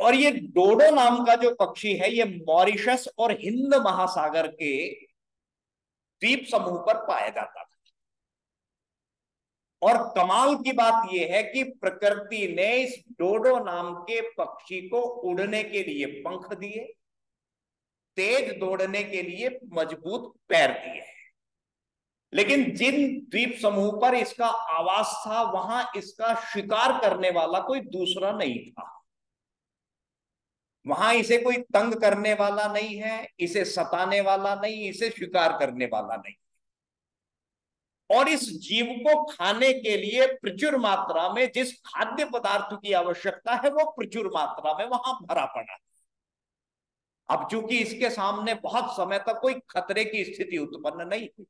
और ये डोडो नाम का जो पक्षी है ये मॉरिशस और हिंद महासागर के द्वीप समूह पर पाया जाता था। और कमाल की बात यह है कि प्रकृति ने इस डोडो नाम के पक्षी को उड़ने के लिए पंख दिए, तेज दौड़ने के लिए मजबूत पैर दिए, लेकिन जिन द्वीप समूह पर इसका आवास था वहां इसका शिकार करने वाला कोई दूसरा नहीं था। वहां इसे कोई तंग करने वाला नहीं है, इसे सताने वाला नहीं, इसे शिकार करने वाला नहीं। और इस जीव को खाने के लिए प्रचुर मात्रा में जिस खाद्य पदार्थ की आवश्यकता है वो प्रचुर मात्रा में वहां भरा पड़ा है। अब चूंकि इसके सामने बहुत समय तक कोई खतरे की स्थिति उत्पन्न नहीं हुई,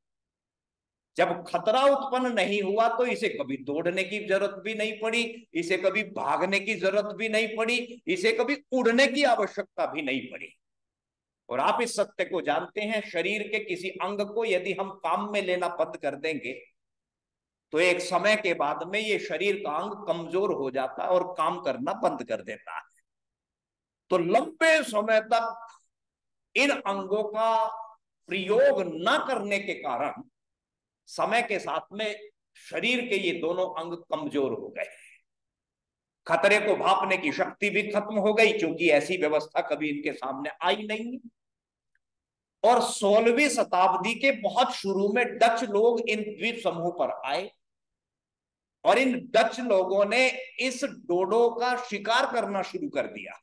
जब खतरा उत्पन्न नहीं हुआ तो इसे कभी दौड़ने की जरूरत भी नहीं पड़ी, इसे कभी भागने की जरूरत भी नहीं पड़ी, इसे कभी उड़ने की आवश्यकता भी नहीं पड़ी। और आप इस सत्य को जानते हैं, शरीर के किसी अंग को यदि हम काम में लेना बंद कर देंगे तो एक समय के बाद में ये शरीर का अंग कमजोर हो जाता है और काम करना बंद कर देता है। तो लंबे समय तक इन अंगों का प्रयोग न करने के कारण समय के साथ में शरीर के ये दोनों अंग कमजोर हो गए, खतरे को भांपने की शक्ति भी खत्म हो गई, क्योंकि ऐसी व्यवस्था कभी इनके सामने आई नहीं। और 16वीं शताब्दी के बहुत शुरू में डच लोग इन द्वीप समूह पर आए और इन डच लोगों ने इस डोडो का शिकार करना शुरू कर दिया।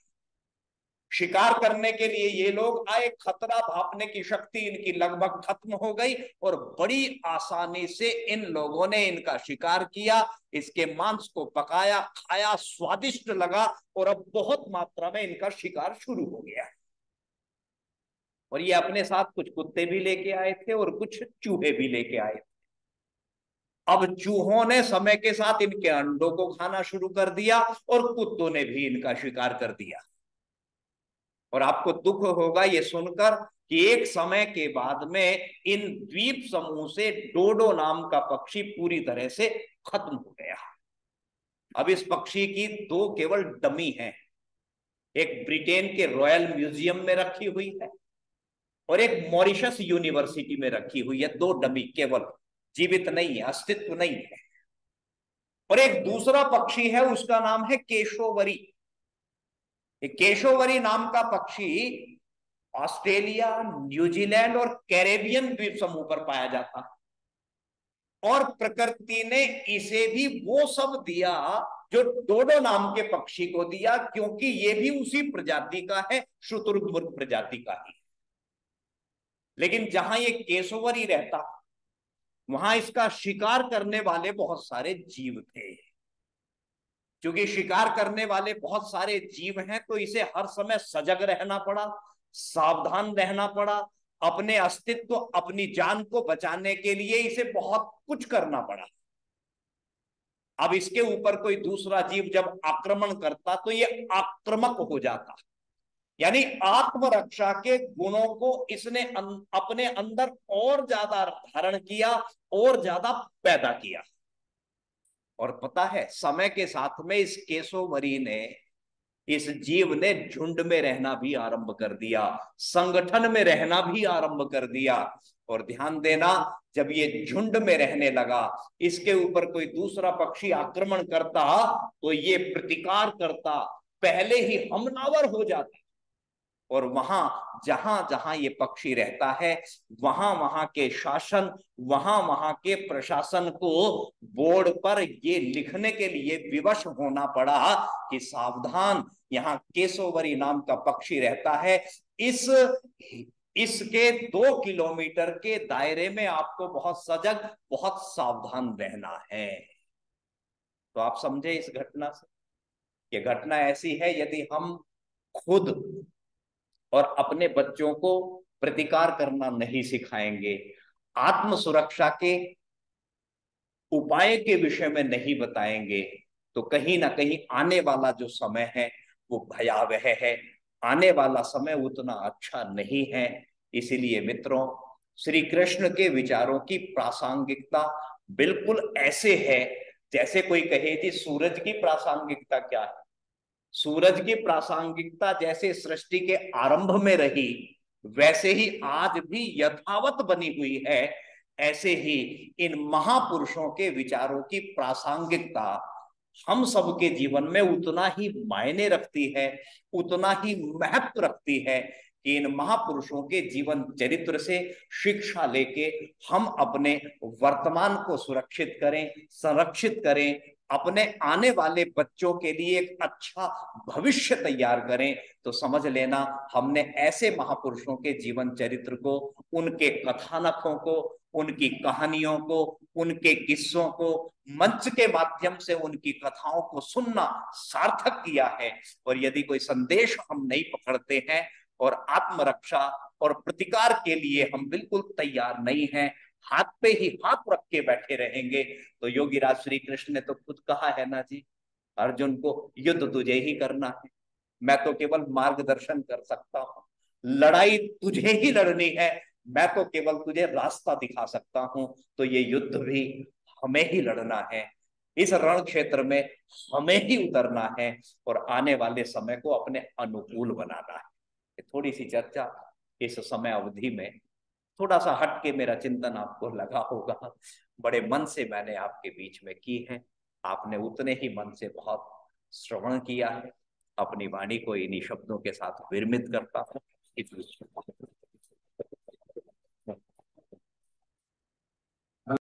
शिकार करने के लिए ये लोग आए, खतरा भांपने की शक्ति इनकी लगभग खत्म हो गई और बड़ी आसानी से इन लोगों ने इनका शिकार किया, इसके मांस को पकाया, खाया, स्वादिष्ट लगा और अब बहुत मात्रा में इनका शिकार शुरू हो गया। और ये अपने साथ कुछ कुत्ते भी लेके आए थे और कुछ चूहे भी लेके आए थे। अब चूहों ने समय के साथ इनके अंडों को खाना शुरू कर दिया और कुत्तों ने भी इनका शिकार कर दिया। और आपको दुख होगा ये सुनकर कि एक समय के बाद में इन द्वीप समूह से डोडो नाम का पक्षी पूरी तरह से खत्म हो गया। अब इस पक्षी की दो केवल डमी हैं, एक ब्रिटेन के रॉयल म्यूजियम में रखी हुई है और एक मॉरिशस यूनिवर्सिटी में रखी हुई है। दो डमी केवल, जीवित नहीं है, अस्तित्व नहीं है। और एक दूसरा पक्षी है, उसका नाम है केशोवरी। केशोवरी नाम का पक्षी ऑस्ट्रेलिया, न्यूजीलैंड और कैरेबियन द्वीप समूह पर पाया जाता है। और प्रकृति ने इसे भी वो सब दिया जो डोडो नाम के पक्षी को दिया, क्योंकि ये भी उसी प्रजाति का है, शुतुरमुर्ग प्रजाति का ही। लेकिन जहां ये केशोवरी रहता वहां इसका शिकार करने वाले बहुत सारे जीव थे। क्योंकि शिकार करने वाले बहुत सारे जीव हैं तो इसे हर समय सजग रहना पड़ा, सावधान रहना पड़ा, अपने अस्तित्व, अपनी जान को बचाने के लिए इसे बहुत कुछ करना पड़ा। अब इसके ऊपर कोई दूसरा जीव जब आक्रमण करता तो ये आक्रामक हो जाता, यानी आत्मरक्षा के गुणों को इसने अपने अंदर और ज्यादा धारण किया और ज्यादा पैदा किया। और पता है, समय के साथ में इस केशोवरी ने, इस जीव ने झुंड में रहना भी आरंभ कर दिया, संगठन में रहना भी आरंभ कर दिया। और ध्यान देना, जब ये झुंड में रहने लगा, इसके ऊपर कोई दूसरा पक्षी आक्रमण करता तो ये प्रतिकार करता, पहले ही हमलावर हो जाता। और वहां जहां जहां ये पक्षी रहता है वहां वहां के शासन, वहां वहां के प्रशासन को बोर्ड पर ये लिखने के लिए विवश होना पड़ा कि सावधान, यहाँ केशोवरी नाम का पक्षी रहता है, इसके 2 किलोमीटर के दायरे में आपको बहुत सजग, बहुत सावधान रहना है। तो आप समझे इस घटना से, ये घटना ऐसी है, यदि हम खुद और अपने बच्चों को प्रतिकार करना नहीं सिखाएंगे, आत्म सुरक्षा के उपाय के विषय में नहीं बताएंगे, तो कहीं ना कहीं आने वाला जो समय है वो भयावह है, आने वाला समय उतना अच्छा नहीं है। इसीलिए मित्रों, श्री कृष्ण के विचारों की प्रासंगिकता बिल्कुल ऐसे है जैसे कोई कहे कि सूरज की प्रासंगिकता क्या है। सूरज की प्रासंगिकता जैसे सृष्टि के आरंभ में रही, वैसे ही आज भी यथावत बनी हुई है। ऐसे ही इन महापुरुषों के विचारों की प्रासंगिकता हम सबके जीवन में उतना ही मायने रखती है, उतना ही महत्व रखती है कि इन महापुरुषों के जीवन चरित्र से शिक्षा लेके हम अपने वर्तमान को सुरक्षित करें, संरक्षित करें, अपने आने वाले बच्चों के लिए एक अच्छा भविष्य तैयार करें। तो समझ लेना, हमने ऐसे महापुरुषों के जीवन चरित्र को, उनके कथानकों को, उनकी कहानियों को, उनके किस्सों को मंच के माध्यम से उनकी कथाओं को सुनना सार्थक किया है। और यदि कोई संदेश हम नहीं पकड़ते हैं और आत्मरक्षा और प्रतिकार के लिए हम बिल्कुल तैयार नहीं हैं, हाथ पे ही हाथ रख के बैठे रहेंगे, तो योगी राज श्री कृष्ण ने तो खुद कहा है ना जी, अर्जुन को युद्ध तुझे ही करना है, मैं तो केवल मार्गदर्शन कर सकता हूं, लड़ाई तुझे ही लड़नी है, मैं तो केवल तुझे रास्ता दिखा सकता हूं। तो ये युद्ध भी हमें ही लड़ना है, इस रण क्षेत्र में हमें ही उतरना है और आने वाले समय को अपने अनुकूल बनाना है। थोड़ी सी चर्चा इस समय अवधि में, थोड़ा सा हट के मेरा चिंतन आपको लगा होगा, बड़े मन से मैंने आपके बीच में की है, आपने उतने ही मन से बहुत श्रवण किया है। अपनी वाणी को इन्हीं शब्दों के साथ विरमित करता हूँ।